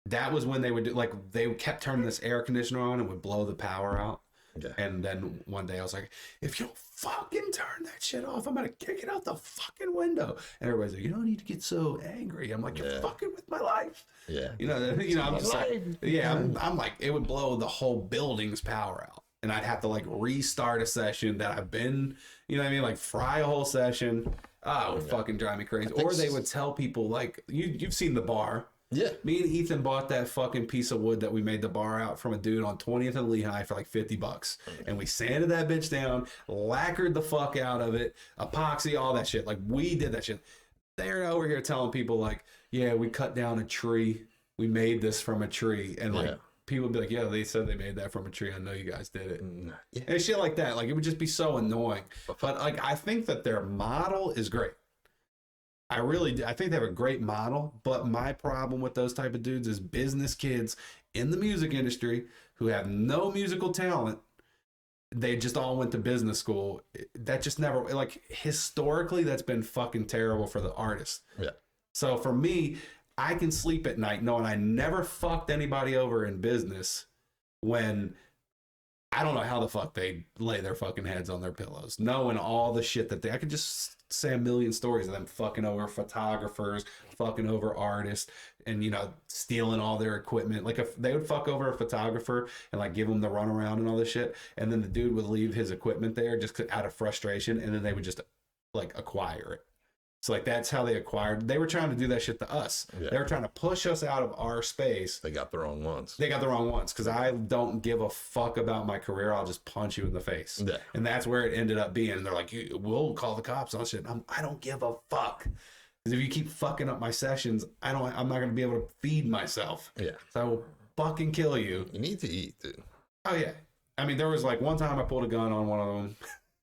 Speaker 2: that was when they would do, like, they kept turning this air conditioner on and would blow the power out.
Speaker 1: Yeah.
Speaker 2: And then one day I was like, if you don't fucking turn that shit off, I'm going to kick it out the fucking window. And everybody's like, you don't need to get so angry. I'm like, you're fucking with my life.
Speaker 1: Yeah.
Speaker 2: I'm just like, I'm like, it would blow the whole building's power out. And I'd have to like restart a session that I've been, like fry a whole session. It would fucking drive me crazy. Or they would tell people like, you've seen the bar.
Speaker 1: Yeah.
Speaker 2: Me and Ethan bought that fucking piece of wood that we made the bar out from a dude on 20th and Lehigh for like $50. And we sanded that bitch down, lacquered the fuck out of it, epoxy, all that shit. Like, we did that shit. They're over here telling people like, yeah, we cut down a tree. We made this from a tree. And like, people would be like, yeah, they said they made that from a tree. I know you guys did it.
Speaker 1: Yeah.
Speaker 2: And shit like that. Like, it would just be so annoying. But like, I think that their model is great. I think they have a great model, but my problem with those type of dudes is business kids in the music industry who have no musical talent. They just all went to business school. That just never, like, historically, that's been fucking terrible for the artist.
Speaker 1: Yeah.
Speaker 2: So for me, I can sleep at night knowing I never fucked anybody over in business when I don't know how the fuck they lay their fucking heads on their pillows, knowing all the shit that I could just say a million stories of them fucking over photographers, fucking over artists, and stealing all their equipment. Like, if they would fuck over a photographer and like give him the runaround and all this shit, and then the dude would leave his equipment there just out of frustration, and then they would just like acquire it. So like, that's how they acquired. They were trying to do that shit to us. Yeah. They were trying to push us out of our space.
Speaker 1: They got the wrong ones.
Speaker 2: Because I don't give a fuck about my career. I'll just punch you in the face. Yeah. And that's where it ended up being. And they're like, we'll call the cops on shit. I don't give a fuck. Because if you keep fucking up my sessions, I'm not going to be able to feed myself.
Speaker 1: Yeah.
Speaker 2: So I will fucking kill you.
Speaker 1: You need to eat, dude.
Speaker 2: Oh yeah. I mean, there was like one time I pulled a gun on one of them.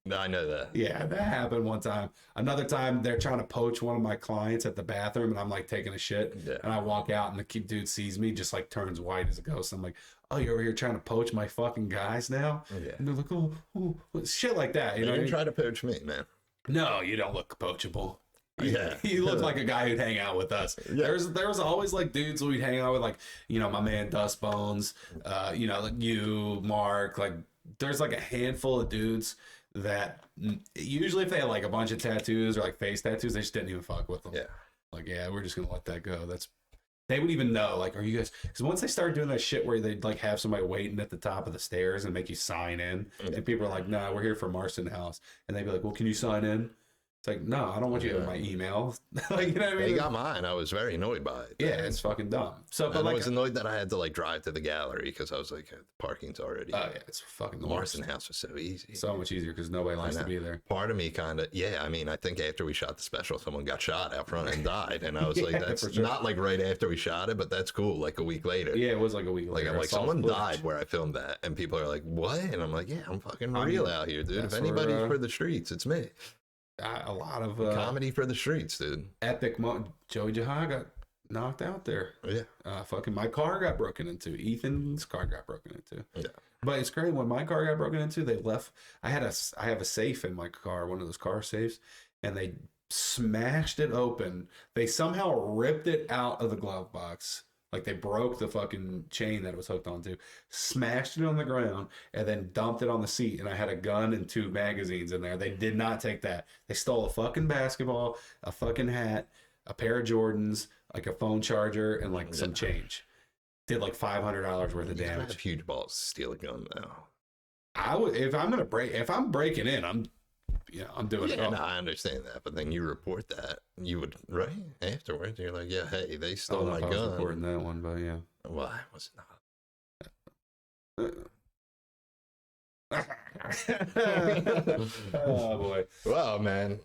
Speaker 1: No, I know that.
Speaker 2: Yeah, that happened one time. Another time, they're trying to poach one of my clients at the bathroom, and I'm like taking a shit. Yeah. And I walk out, and the dude sees me, just like turns white as a ghost. I'm like, oh, you're over here trying to poach my fucking guys now? Yeah. And they're like, oh, shit like that.
Speaker 1: You know, try to poach me, man.
Speaker 2: No, you don't look poachable.
Speaker 1: Yeah.
Speaker 2: You look like a guy who'd hang out with us. Yeah. There was always like dudes we'd hang out with, like, my man Dust Bones, like you, Mark. Like, there's like a handful of dudes that usually if they had like a bunch of tattoos or like face tattoos, they just didn't even fuck with them. Yeah. Like, yeah, we're just gonna let that go. They would even know, like, are you guys, because once they started doing that shit where they'd like have somebody waiting at the top of the stairs and make you sign in, and people are like, nah, we're here for Marsten House, and they'd be like, well, can you sign in? It's like, no, I don't want you to have my email. Like, you know what I mean?
Speaker 1: They got mine. I was very annoyed by it.
Speaker 2: Yeah, it's fucking dumb. So, but
Speaker 1: I was annoyed that I had to like drive to the gallery because I was like, the parking's already.
Speaker 2: Oh yeah, it's fucking.
Speaker 1: The Marsten House was so easy.
Speaker 2: So much easier because nobody likes to be there.
Speaker 1: Part of me kind of, I mean, I think after we shot the special, someone got shot out front and died, and I was like, that's not like right after we shot it, but that's cool. Like a week later.
Speaker 2: Yeah, it was like a week later.
Speaker 1: I'm like, someone died where I filmed that, and people are like, what? And I'm like, yeah, I'm fucking real out here, dude. If anybody's for the streets, it's me.
Speaker 2: A lot of
Speaker 1: comedy for the streets, dude.
Speaker 2: Epic Joey Jahai got knocked out there.
Speaker 1: Yeah.
Speaker 2: Fucking my car got broken into. Ethan's car got broken into.
Speaker 1: Yeah.
Speaker 2: But it's crazy, when my car got broken into, they left. I have a safe in my car, one of those car safes, and they smashed it open. They somehow ripped it out of the glove box. Like, they broke the fucking chain that it was hooked onto, smashed it on the ground, and then dumped it on the seat. And I had a gun and 2 magazines in there. They did not take that. They stole a fucking basketball, a fucking hat, a pair of Jordans, like a phone charger, and like some change. Did like $500 worth of damage.
Speaker 1: Have huge balls to steal a gun though.
Speaker 2: I would, if I'm breaking in, I'm doing it.
Speaker 1: Yeah, no, I understand that, but then you report that, you would afterwards. You're like, yeah, hey, they stole my gun. I was
Speaker 2: reporting that one, but yeah.
Speaker 1: Well, I was not.
Speaker 2: Oh boy.
Speaker 1: Well, man,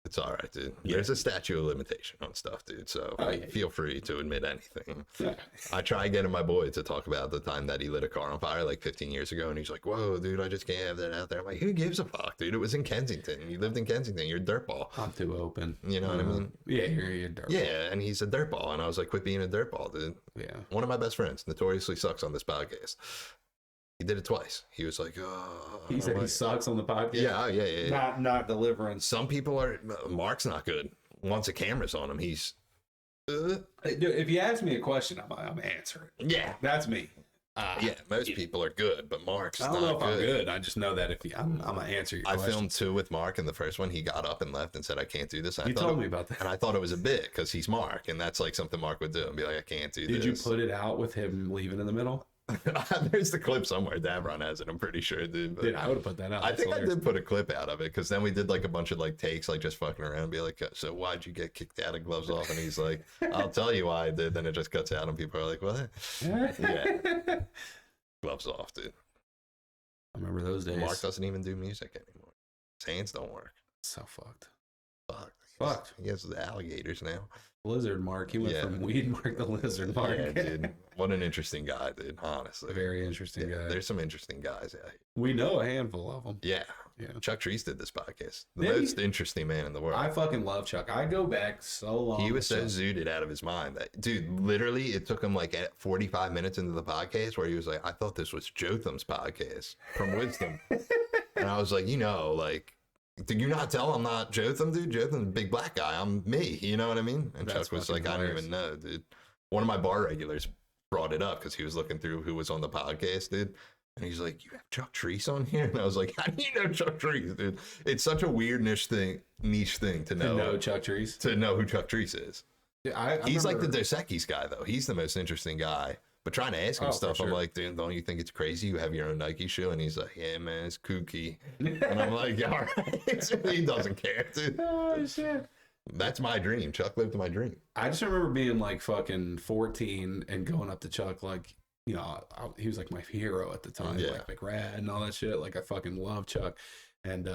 Speaker 1: It's all right, dude. Yeah. There's a statute of limitation on stuff, dude. So feel free to admit anything. Yeah. I try getting my boy to talk about the time that he lit a car on fire like 15 years ago. And he's like, whoa, dude, I just can't have that out there. I'm like, who gives a fuck, dude? It was in Kensington. You lived in Kensington. You're a dirtball.
Speaker 2: I'm too open.
Speaker 1: You know what I mean?
Speaker 2: Yeah, you're a dirtball.
Speaker 1: Yeah, and he's a dirtball. And I was like, quit being a dirtball, dude.
Speaker 2: Yeah.
Speaker 1: One of my best friends notoriously sucks on this podcast. He did it twice. He was like, oh.
Speaker 2: He said he sucks on the podcast?
Speaker 1: Yeah.
Speaker 2: Not delivering.
Speaker 1: Some people are, Mark's not good. Once a camera's on him, he's.
Speaker 2: Dude, if you ask me a question, I'm answering it.
Speaker 1: Yeah.
Speaker 2: That's me.
Speaker 1: Most people are good, but Mark's not good.
Speaker 2: I don't know if I'm good. I just know that if I'm going to answer your question.
Speaker 1: I filmed 2 with Mark, and the first one, he got up and left and said, I can't do this.
Speaker 2: You told me about that.
Speaker 1: And I thought it was a bit because he's Mark, and that's like something Mark would do and be like, I can't do this.
Speaker 2: Did you put it out with him leaving in the middle?
Speaker 1: There's the clip somewhere. Davron has it. I'm pretty sure, dude.
Speaker 2: Dude, I would have put that out.
Speaker 1: I think hilarious. I did put a clip out of it because then we did like a bunch of like takes, like just fucking around, and be like, so why'd you get kicked out of Gloves Off? And he's like, I'll tell you why I did. Then it just cuts out, and people are like, what? Yeah. Gloves Off, dude.
Speaker 2: I remember those days.
Speaker 1: Mark doesn't even do music anymore. His hands don't work.
Speaker 2: So fucked.
Speaker 1: Fucked. He has the alligators now.
Speaker 2: Lizard Mark. He went from Weed Mark to Lizard Mark.
Speaker 1: Yeah, dude. What an interesting guy, dude. Honestly.
Speaker 2: Very interesting guy.
Speaker 1: There's some interesting guys out here.
Speaker 2: We know a handful of them.
Speaker 1: Yeah. Chuck Treese did this podcast. The most interesting man in the world.
Speaker 2: I fucking love Chuck. I go back so long.
Speaker 1: He was so zooted out of his mind that, dude, literally, it took him like 45 minutes into the podcast where he was like, I thought this was Jotham's podcast from Wisdom. And I was like, like, did you not tell I'm not Jotham, dude? Jotham's a big black guy. I'm me. You know what I mean? And Chuck was like, hilarious. I don't even know, dude. One of my bar regulars brought it up because he was looking through who was on the podcast, dude. And he's like, you have Chuck Treese on here? And I was like, how do you know Chuck Treese, dude? It's such a weird niche thing to know
Speaker 2: Chuck Treese?
Speaker 1: To know who Chuck Treese is.
Speaker 2: Yeah,
Speaker 1: he's like the Sxaks guy, though. He's the most interesting guy. But trying to ask him stuff, I'm like, dude, don't you think it's crazy you have your own Nike shoe? And he's like, yeah, man, it's kooky. And I'm like, all right. He doesn't care, dude.
Speaker 2: Oh, shit.
Speaker 1: That's my dream. Chuck lived my dream.
Speaker 2: I just remember being like fucking 14 and going up to Chuck, like, he was like my hero at the time, like McRad and all that shit. Like, I fucking love Chuck. And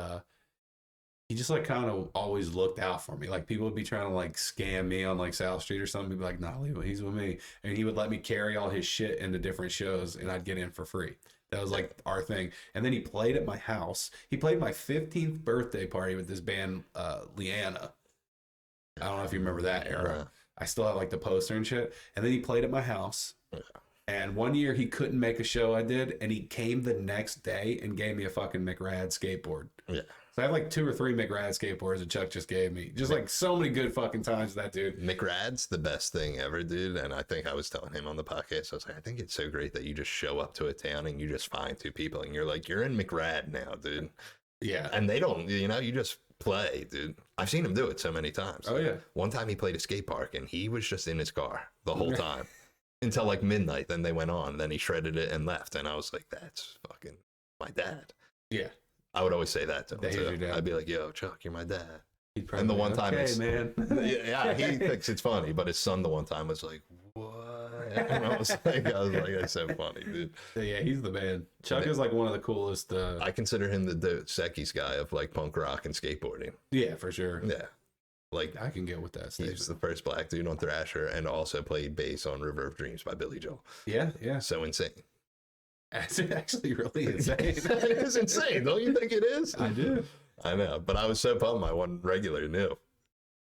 Speaker 2: he just like kind of always looked out for me. Like, people would be trying to like scam me on like South Street or something. He'd be like, nah, leave it. He's with me. And he would let me carry all his shit into different shows and I'd get in for free. That was like our thing. And then he played at my house. He played my 15th birthday party with this band, Leanna. I don't know if you remember that era. I still have like the poster and shit. And then he played at my house. And one year he couldn't make a show I did, and he came the next day and gave me a fucking McRad skateboard. Yeah. So I have like 2 or 3 McRad skateboards that Chuck just gave me. Just like so many good fucking times with that dude.
Speaker 1: McRad's the best thing ever, dude. And I think I was telling him on the podcast, I was like, I think it's so great that you just show up to a town and you just find 2 people and you're like, you're in McRad now, dude.
Speaker 2: Yeah.
Speaker 1: And they don't, you just play, dude. I've seen him do it so many times.
Speaker 2: Oh, yeah.
Speaker 1: One time he played a skate park and he was just in his car the whole time. Until like midnight, then they went on. Then he shredded it and left. And I was like, that's fucking my dad.
Speaker 2: Yeah.
Speaker 1: I would always say that to him, too. I'd be like, yo, Chuck, you're my dad.
Speaker 2: And the one
Speaker 1: time,
Speaker 2: man.
Speaker 1: Yeah, he thinks it's funny, but his son the one time was like, what? And I was like, that's so funny, dude.
Speaker 2: Yeah, he's the man. Chuck is like one of the coolest.
Speaker 1: I consider him the Sxaks guy of like punk rock and skateboarding.
Speaker 2: Yeah, for sure.
Speaker 1: Yeah. Like,
Speaker 2: I can get with that.
Speaker 1: He's the first black dude on Thrasher and also played bass on River of Dreams by Billy Joel.
Speaker 2: Yeah.
Speaker 1: So insane.
Speaker 2: That's actually really insane.
Speaker 1: It is insane. Don't you think it is?
Speaker 2: I do.
Speaker 1: I know. But I was so pumped my one regular knew.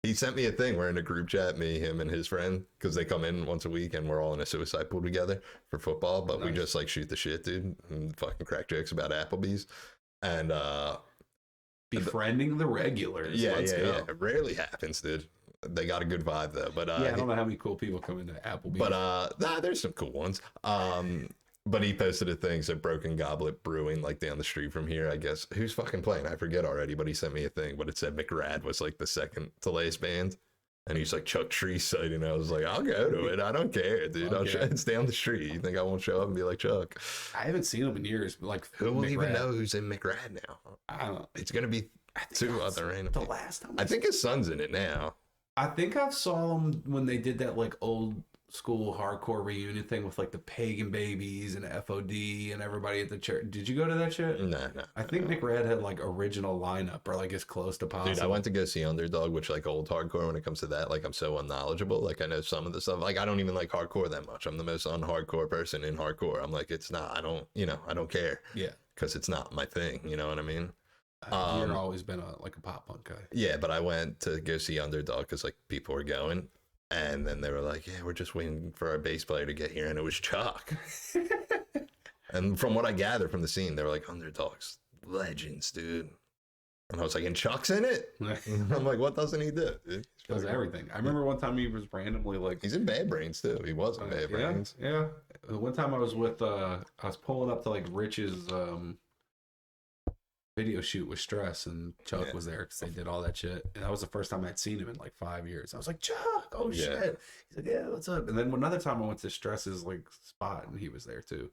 Speaker 1: He sent me a thing. We're in a group chat, me, him, and his friend, because they come in once a week and we're all in a suicide pool together for football. But we just like shoot the shit, dude, and fucking crack jokes about Applebee's. And,
Speaker 2: befriending the regulars.
Speaker 1: Yeah. It rarely happens, dude. They got a good vibe though. But
Speaker 2: I don't know how many cool people come into Applebee's.
Speaker 1: But there's some cool ones. But he posted a thing, said Broken Goblet Brewing, like down the street from here, I guess. Who's fucking playing? I forget already, but he sent me a thing. But it said McRad was like the second to last band. And he's like, Chuck Treese site. And I was like, I'll go to it. I don't care, dude. It's down the street. You think I won't show up and be like Chuck?
Speaker 2: I haven't seen him in years. But like,
Speaker 1: who will even know who's in McRad now?
Speaker 2: I don't know.
Speaker 1: It's going to be 2 other random
Speaker 2: people. The last time
Speaker 1: I think his son's in it now.
Speaker 2: I think I saw him when they did that like old school hardcore reunion thing with like the Pagan Babies and FOD and everybody at the church. Did you go to that shit?
Speaker 1: No.
Speaker 2: I think Nick Red had like original lineup or like as close to possible.
Speaker 1: Dude, I went to go see Underdog, which like old hardcore when it comes to that. Like I'm so unknowledgeable. Like I know some of the stuff. Like I don't even like hardcore that much. I'm the most unhardcore person in hardcore. I'm like, it's not, I don't care.
Speaker 2: Yeah.
Speaker 1: Because it's not my thing. You know what I mean?
Speaker 2: You've always been a pop punk guy.
Speaker 1: Yeah, but I went to go see Underdog because like people were going. And then they were like, yeah, we're just waiting for our bass player to get here. And it was Chuck. And from what I gathered from the scene, they were like, Underdogs, legends, dude. And I was like, and Chuck's in it? I'm like, what doesn't he do?
Speaker 2: He does everything. I remember one time he was randomly like...
Speaker 1: He's in Bad Brains, too. He was in Bad Brains.
Speaker 2: Yeah. One time I was with... I was pulling up to like Rich's... video shoot with Stress, and Chuck was there because they did all that shit. And that was the first time I'd seen him in like 5 years. I was like, Chuck, oh shit. He's like, yeah, what's up? And then another time I went to Stress's like spot, and he was there too.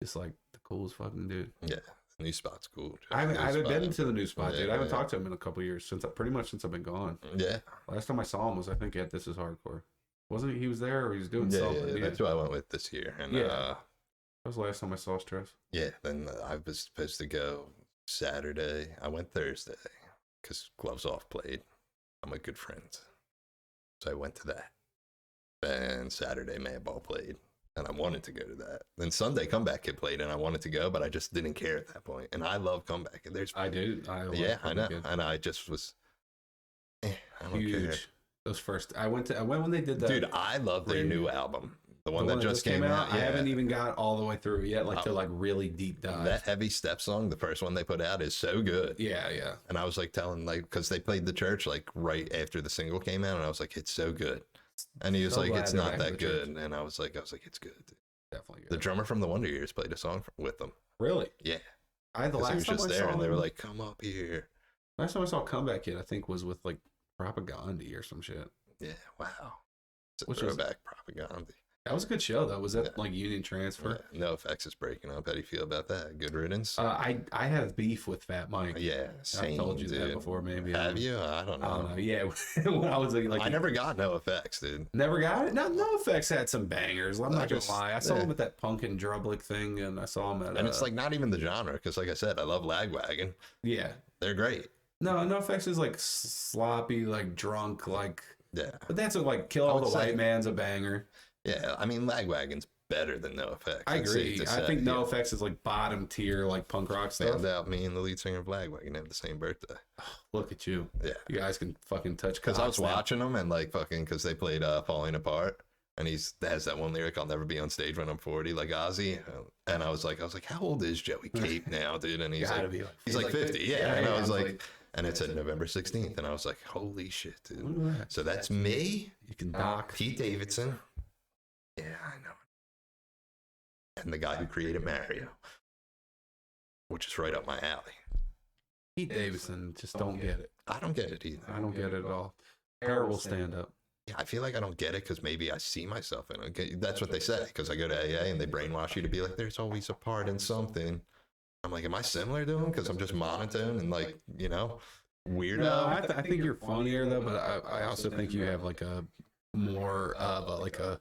Speaker 2: Just like the coolest fucking dude.
Speaker 1: Yeah, the new spot's cool.
Speaker 2: I haven't been to the new spot, dude. I haven't talked to him in a couple of years since I've been gone.
Speaker 1: Yeah.
Speaker 2: Last time I saw him was I think at This Is Hardcore. Wasn't he was there or he was doing something?
Speaker 1: Yeah, that's who I went with this year. And
Speaker 2: that was the last time I saw Stress.
Speaker 1: Yeah, then I was supposed to go Saturday. I went Thursday because Gloves Off played. I'm a good friend, so I went to that. Then Saturday Madball played, and I wanted to go to that. Then Sunday Comeback Kid played, and I wanted to go, but I just didn't care at that point. And I love Comeback Kid.
Speaker 2: I do.
Speaker 1: I know, and I just was. I don't
Speaker 2: huge.
Speaker 1: care.
Speaker 2: Those first, I went when they did that.
Speaker 1: Dude, I love their new album. The one that just came out.
Speaker 2: I haven't even got all the way through yet, like to like really deep dive.
Speaker 1: That Heavy Step song, the first one they put out, is so good.
Speaker 2: Yeah.
Speaker 1: And I was like telling, like, because they played the church like right after the single came out, and I was like, it's so good. And he was like, it's not that good. And I was like, it's good. Dude.
Speaker 2: Definitely good.
Speaker 1: The drummer from the Wonder Years played a song with them.
Speaker 2: Really?
Speaker 1: Yeah.
Speaker 2: The last
Speaker 1: he was
Speaker 2: time
Speaker 1: just there, and they were like, come up here.
Speaker 2: Last time I saw Comeback Kid, I think was with like Propaganda or some shit.
Speaker 1: Yeah. Wow. It's a throwback Propaganda.
Speaker 2: That was a good show, though. Was that like Union Transfer?
Speaker 1: Yeah. No Effects is breaking up. How do you feel about that? Good riddance?
Speaker 2: I have beef with Fat Mike.
Speaker 1: Yeah, same,
Speaker 2: I've told you that before, maybe.
Speaker 1: Have you? I don't know.
Speaker 2: Yeah, when I was like,
Speaker 1: I never got No Effects, dude.
Speaker 2: Never got it? No Effects had some bangers. I'm not going to lie. I saw him at that Punk and Drublick thing, and I saw him at...
Speaker 1: And it's like not even the genre, because like I said, I love Lagwagon.
Speaker 2: Yeah.
Speaker 1: They're great.
Speaker 2: No Effects is like sloppy, like drunk, like...
Speaker 1: Yeah.
Speaker 2: But that's what, like, Kill All the White Man's a banger.
Speaker 1: Yeah, I mean, Lagwagon's better than No Effects.
Speaker 2: I agree. I think No Effects is like bottom tier, like punk rock stuff.
Speaker 1: Found out me and the lead singer of Lagwagon have the same birthday.
Speaker 2: Oh, look at you.
Speaker 1: Yeah.
Speaker 2: You guys can fucking touch.
Speaker 1: Because I was watching them and like fucking, because they played Falling Apart. And he has that one lyric, I'll never be on stage when I'm 40, like Ozzy. And I was like, how old is Joey Cape now, dude? And he's like 50. Yeah. And I was like, and it said November 16th. And I was like, holy shit, dude. So that's me.
Speaker 2: You can dock.
Speaker 1: Pete Davidson. Yeah, I know. And the guy who created Mario, which is right up my alley.
Speaker 2: Pete Davidson, just don't get it.
Speaker 1: I don't get it either.
Speaker 2: I don't get it at all. Terrible stand-up.
Speaker 1: Yeah, I feel like I don't get it because maybe I see myself in it. That's what they say, because I go to AA and they brainwash you to be like, there's always a part in something. I'm like, am I similar to him? Because I'm just monotone and like, weirdo.
Speaker 2: No, I think you're funnier though, but I also think you have like a more of a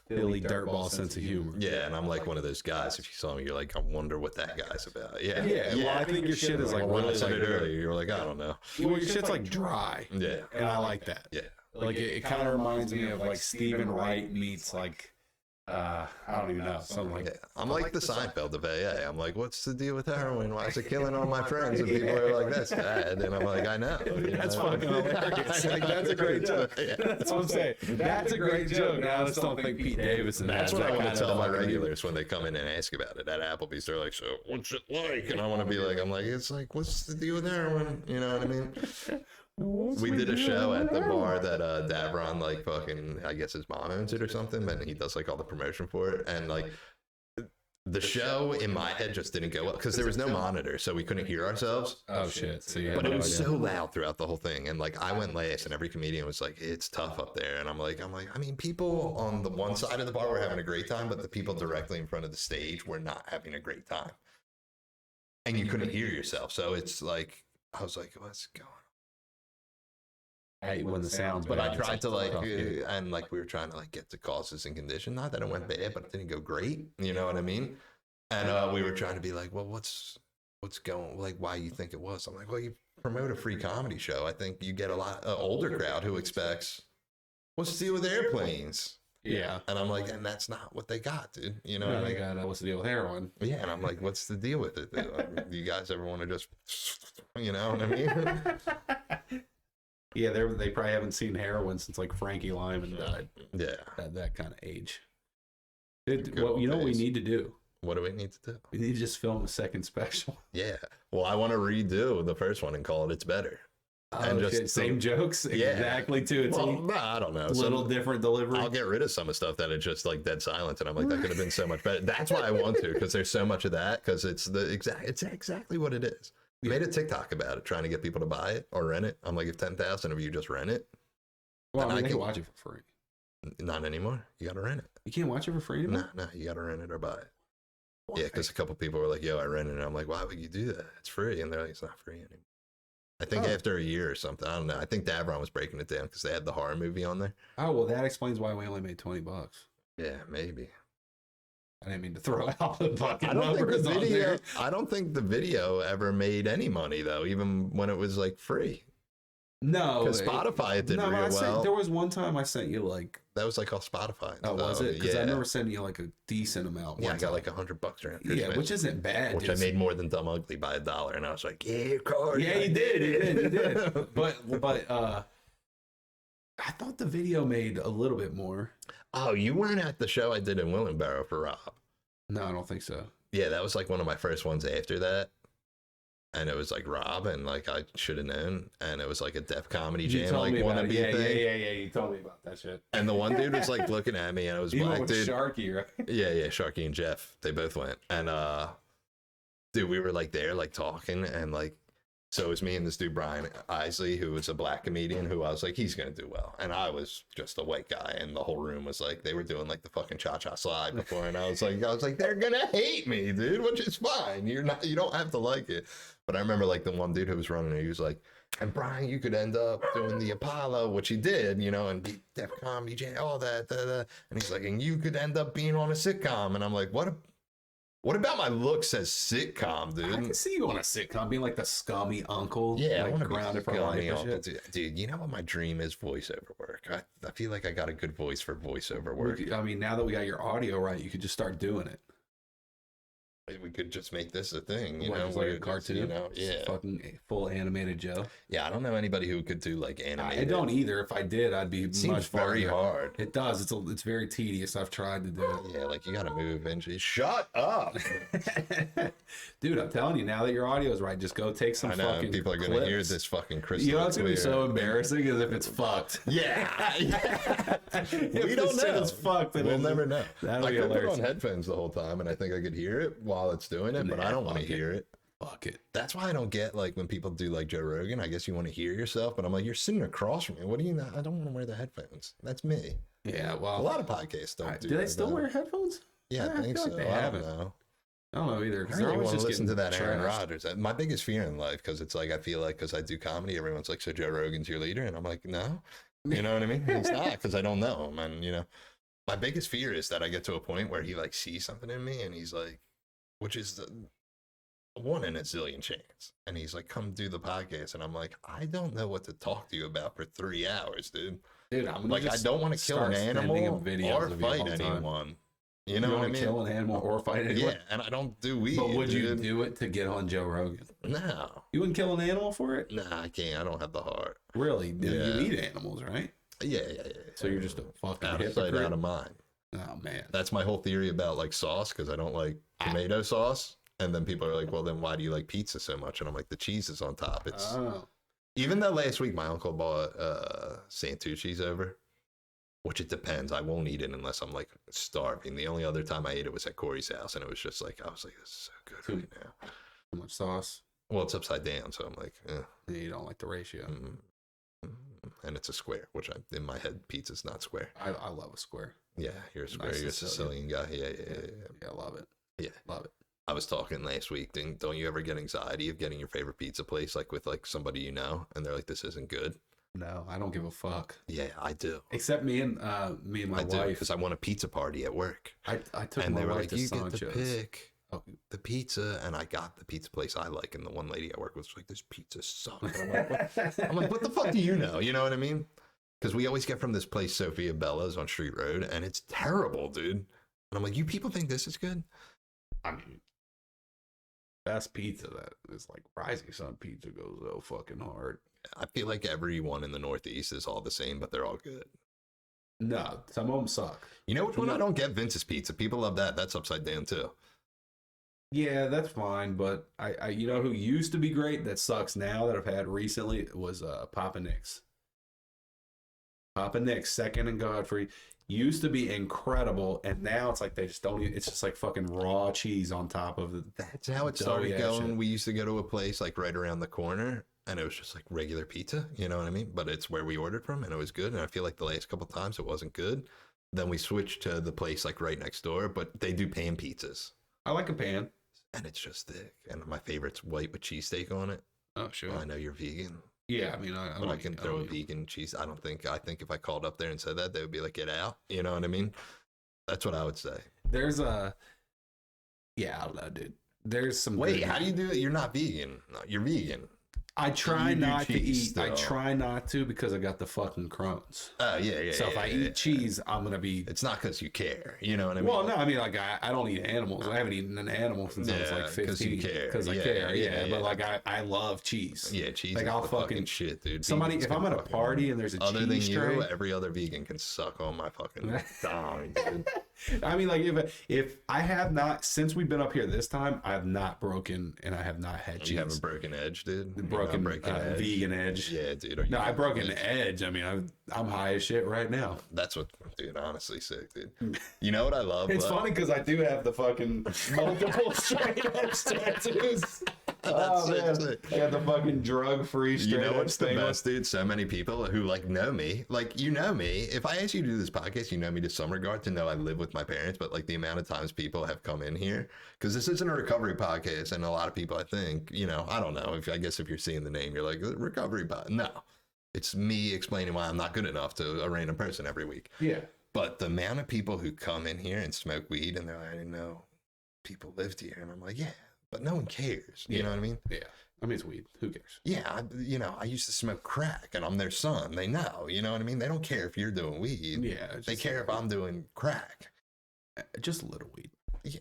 Speaker 2: Philly dirtball sense of humor.
Speaker 1: Yeah, and I'm like one of those guys. If you saw me, you're like, I wonder what that guy's about. Yeah.
Speaker 2: Well, I think your shit is like
Speaker 1: when
Speaker 2: really
Speaker 1: I said it earlier, you were like, I don't know.
Speaker 2: Well, your shit's like dry.
Speaker 1: Yeah.
Speaker 2: And I like that.
Speaker 1: Yeah.
Speaker 2: Like it kind of reminds me of like Stephen Wright meets like I don't even know, something like that.
Speaker 1: I'm like the Seinfeld of AA. I'm like, what's the deal with heroin? Why is it killing all my friends? And people are like, that's bad. And I'm like, I know.
Speaker 2: That's fucking hilarious. Like, that's a great joke. That's what I'm saying. That's a great joke. Now I just don't think Pete Davidson.
Speaker 1: That's what I want to tell my regulars when they come in and ask about it at Applebee's. They're like, so what's it like? And I want to be like, it's like, what's the deal with heroin? You know what I mean? We did a show at the bar that Davron, like fucking, I guess his mom owns it or something, and he does like all the promotion for it. And like the show in my head just didn't go well because there was no monitor, so we couldn't hear ourselves.
Speaker 2: Oh shit! So
Speaker 1: but it was so loud throughout the whole thing, and like I went last, and every comedian was like, "It's tough up there," and I'm like, I mean, people on the one side of the bar were having a great time, but the people directly in front of the stage were not having a great time, and you couldn't hear yourself. So it's like I was like, what's going on?
Speaker 2: I hate when the sounds.
Speaker 1: But I tried to like, and like we were trying to like get to causes and condition. Not that it went bad, but it didn't go great. You know what I mean? And we were trying to be like, well, what's going, like, why you think it was? I'm like, well, you promote a free comedy show. I think you get a lot older crowd who expects, what's the deal with airplanes?
Speaker 2: Yeah.
Speaker 1: And I'm like, and that's not what they got, dude. You know
Speaker 2: what
Speaker 1: what I
Speaker 2: mean? They got, what's the deal with heroin?
Speaker 1: Yeah, and I'm like, what's the deal with it? Do you guys ever want to just, you know what I mean?
Speaker 2: Yeah, they probably haven't seen heroin since like Frankie Lyman died.
Speaker 1: Yeah.
Speaker 2: At that kind of age. Well, you know what we need to do?
Speaker 1: What do we need to do?
Speaker 2: We need to just film a second special.
Speaker 1: Yeah. Well, I want to redo the first one and call it It's Better.
Speaker 2: And just same jokes, exactly to its
Speaker 1: I don't know.
Speaker 2: Little different delivery.
Speaker 1: I'll get rid of some of stuff that is just like dead silent, and I'm like, that could have been so much better. That's why I want to, because there's so much of that, because it's exactly what it is. We made a TikTok about it, trying to get people to buy it or rent it. I'm like, if 10,000 of you just rent it,
Speaker 2: well, I can watch it for free.
Speaker 1: Not anymore. You got to rent it.
Speaker 2: You can't watch it for free anymore?
Speaker 1: No, you got to rent it or buy it.
Speaker 2: Why?
Speaker 1: Yeah, because a couple people were like, yo, I rented it. I'm like, why would you do that? It's free. And they're like, it's not free anymore. I think after a year or something. I don't know. I think Davron was breaking it down because they had the horror movie on there.
Speaker 2: Oh, well, that explains why we only made $20.
Speaker 1: Yeah, maybe.
Speaker 2: I didn't mean to throw out the fucking
Speaker 1: I don't
Speaker 2: numbers
Speaker 1: think the
Speaker 2: on
Speaker 1: video.
Speaker 2: there.
Speaker 1: I don't think the video ever made any money though, even when it was like free.
Speaker 2: No,
Speaker 1: because Spotify it did real well.
Speaker 2: There was one time I sent you like
Speaker 1: that was like off Spotify.
Speaker 2: Oh, was it? Because I remember sending you like a decent amount.
Speaker 1: Yeah, I got like $100 around.
Speaker 2: Yeah, which isn't bad.
Speaker 1: Which I made more than Dumb Ugly by $1, and I was like, yeah, car.
Speaker 2: Yeah, you did. But I thought the video made a little bit more.
Speaker 1: Oh, you weren't at the show I did in Willingboro for Rob?
Speaker 2: No, I don't think so.
Speaker 1: Yeah, that was like one of my first ones after that. And it was like Rob, and like I should have known, and it was like a Def Comedy Jam, like wannabe thing.
Speaker 2: Yeah. You told me about that shit.
Speaker 1: And the one dude was like looking at me, and it was black dude.
Speaker 2: Sharky, right?
Speaker 1: Yeah, Sharky and Jeff, they both went, and dude, we were like there, like talking, and like, so it was me and this dude Brian Isley, who was a black comedian, who I was like, he's gonna do well, and I was just a white guy, and the whole room was like, they were doing like the fucking cha-cha slide before, and I was like, they're gonna hate me, dude, which is fine. You don't have to like it. But I remember like the one dude who was running it, he was like, and Brian, you could end up doing the Apollo, which he did, you know, and be Def Comedy Jam, all that, and he's like, and you could end up being on a sitcom. And I'm like, what about my look says sitcom, dude?
Speaker 2: I can see you on a sitcom being like the scummy uncle.
Speaker 1: Yeah,
Speaker 2: like
Speaker 1: I want to
Speaker 2: grounded
Speaker 1: be
Speaker 2: for life
Speaker 1: uncle. Dude, you know what my dream is? Voiceover work. I feel like I got a good voice for voiceover work.
Speaker 2: I mean, now that we got your audio right, you could just start doing it.
Speaker 1: We could just make this a thing, you
Speaker 2: know,
Speaker 1: like
Speaker 2: a cartoon,
Speaker 1: you know, yeah,
Speaker 2: fucking full animated Joe.
Speaker 1: Yeah, I don't know anybody who could do like animated.
Speaker 2: I don't either. If I did, I'd be much
Speaker 1: very hard.
Speaker 2: It does. It's very tedious. I've tried to do it.
Speaker 1: Yeah, like you got to move and shut up,
Speaker 2: dude. I'm telling you, now that your audio is right, just go take some. I know fucking
Speaker 1: people are
Speaker 2: clips.
Speaker 1: Gonna hear this fucking crystal.
Speaker 2: You know what's gonna be so embarrassing is if it's fucked.
Speaker 1: Yeah,
Speaker 2: we don't know. It's fucked.
Speaker 1: We'll never know.
Speaker 2: That'll
Speaker 1: be
Speaker 2: hilarious.
Speaker 1: I could put on headphones the whole time, and I think I could hear it while it's doing it, but I don't want to hear it.
Speaker 2: Fuck it.
Speaker 1: That's why I don't get like when people do like Joe Rogan. I guess you want to hear yourself, but I'm like, you're sitting across from me. What do you? I don't want to wear the headphones. That's me.
Speaker 2: Yeah, well,
Speaker 1: a lot of podcasts don't do.
Speaker 2: Do they still wear headphones?
Speaker 1: Yeah, I think so.
Speaker 2: Like
Speaker 1: I don't know.
Speaker 2: I don't know either.
Speaker 1: I really want to listen to that Aaron Rodgers. My biggest fear in life, because it's like I feel like because I do comedy, everyone's like, so Joe Rogan's your leader, and I'm like, no. You know what I mean? He's not, because I don't know him, and you know, my biggest fear is that I get to a point where he like sees something in me, and he's like, which is the one in a zillion chance, and he's like, come do the podcast, and I'm like, I don't know what to talk to you about for 3 hours, dude.
Speaker 2: I'm
Speaker 1: like, I don't want to kill an animal or fight anyone. You know what I mean?
Speaker 2: Kill an animal or fight anyone.
Speaker 1: Yeah, and I don't do weed.
Speaker 2: But would you do it to get on Joe Rogan?
Speaker 1: No.
Speaker 2: You wouldn't kill an animal for it?
Speaker 1: Nah, I can't. I don't have the heart.
Speaker 2: Really? Yeah. You eat animals, right?
Speaker 1: Yeah.
Speaker 2: So you're just a fucking
Speaker 1: out of
Speaker 2: hypocrite?
Speaker 1: sight, out of mind.
Speaker 2: Oh man,
Speaker 1: that's my whole theory about like sauce, because I don't like tomato sauce. And then people are like, well, then why do you like pizza so much? And I'm like, the cheese is on top. It's even that last week my uncle bought Santucci's over. Which it depends. I won't eat it unless I'm like starving. The only other time I ate it was at Corey's house, and it was just like, I was like, this is so good right now.
Speaker 2: Too much sauce?
Speaker 1: Well, it's upside down, so I'm like,
Speaker 2: Yeah, you don't like the ratio.
Speaker 1: And it's a square, which in my head, pizza's not square.
Speaker 2: I love a square.
Speaker 1: Yeah, you're a square. Nice, you're a Sicilian guy. Yeah,
Speaker 2: I love it.
Speaker 1: Yeah.
Speaker 2: Love it.
Speaker 1: I was talking last week. Don't you ever get anxiety of getting your favorite pizza place, like with like somebody you know, and they're like, this isn't good?
Speaker 2: No, I don't give a fuck.
Speaker 1: Yeah, I do.
Speaker 2: Except me and my wife.
Speaker 1: Because I won a pizza party at work.
Speaker 2: I took
Speaker 1: and
Speaker 2: my
Speaker 1: they were
Speaker 2: wife
Speaker 1: like,
Speaker 2: to
Speaker 1: you
Speaker 2: Sancho's.
Speaker 1: get to pick the pizza, and I got the pizza place I like, and the one lady I work with was like, this pizza sucks. I'm like, what the fuck do you know? You know what I mean? Because we always get from this place, Sophia Bella's on Street Road, and it's terrible, dude. And I'm like, you people think this is good?
Speaker 2: I mean, best pizza that is like Rising Sun Pizza goes so fucking hard.
Speaker 1: I feel like everyone in the Northeast is all the same, but they're all good.
Speaker 2: No, some of them suck.
Speaker 1: You know which one I don't get? Vince's Pizza. People love that. That's upside down too.
Speaker 2: Yeah, that's fine, but I you know who used to be great that sucks now that I've had recently was Papa Nick's. Papa Nick's, Second and Godfrey, used to be incredible, and now it's like they just don't even, it's just like fucking raw cheese on top of it.
Speaker 1: That's how it started going. Shit. We used to go to a place like right around the corner, and it was just like regular pizza, you know what I mean? But it's where we ordered from, and it was good. And I feel like the last couple of times it wasn't good. Then we switched to the place like right next door, but they do pan pizzas.
Speaker 2: I like a pan.
Speaker 1: And it's just thick. And my favorite's white with cheesesteak on it.
Speaker 2: Oh, sure.
Speaker 1: Well, I know you're vegan.
Speaker 2: Yeah, I mean,
Speaker 1: I can throw a vegan cheese. I think if I called up there and said that, they would be like, get out. You know what I mean? That's what I would say.
Speaker 2: There's yeah, I don't know, dude. There's some.
Speaker 1: Wait, how do you do it? You're not vegan. No, you're vegan.
Speaker 2: I try not to eat. I try not to because I got the fucking Crohn's.
Speaker 1: Oh, yeah.
Speaker 2: So if I eat cheese, I'm going to be...
Speaker 1: It's not because you care. You know what I mean?
Speaker 2: Well, no, I mean, like, I don't eat animals. I haven't eaten an animal since I was like 15. Because you care. Because I care, yeah. But, like, I love cheese.
Speaker 1: Yeah, cheese
Speaker 2: like,
Speaker 1: is the fucking shit, dude.
Speaker 2: Somebody, if I'm at a party and there's a
Speaker 1: other
Speaker 2: cheese
Speaker 1: than
Speaker 2: tray...
Speaker 1: you, every other vegan can suck on my fucking dong, dude.
Speaker 2: I mean, like, if I have not... Since we've been up here this time, I have not broken and I have not had cheese.
Speaker 1: You have a broken edge, dude?
Speaker 2: Broken edge. Vegan edge.
Speaker 1: Yeah, dude.
Speaker 2: No, I broke an edge. I mean, I'm high as shit right now.
Speaker 1: That's what, dude, honestly sick, dude. You know what I love?
Speaker 2: It's funny because I do have the fucking multiple straight edge tattoos. Oh, man. I got the fucking drug-free straight edge.
Speaker 1: You know what's the best, dude? So many people who, like, know me. Like, you know me. If I ask you to do this podcast, you know me to some regard to know I live with my parents, but, like, the amount of times people have come in here, because this isn't a recovery podcast, and a lot of people, I think, you know, I don't know. I guess if you're seeing the name, you're like, recovery podcast. No. It's me explaining why I'm not good enough to a random person every week.
Speaker 2: Yeah.
Speaker 1: But the amount of people who come in here and smoke weed, and they're like, I didn't know people lived here. And I'm like, yeah, but no one cares. You know what I mean?
Speaker 2: Yeah. I mean, it's weed. Who cares?
Speaker 1: Yeah. I used to smoke crack, and I'm their son. They know. You know what I mean? They don't care if you're doing weed.
Speaker 2: Yeah.
Speaker 1: They care if I'm doing crack.
Speaker 2: Just a little weed.
Speaker 1: Yeah.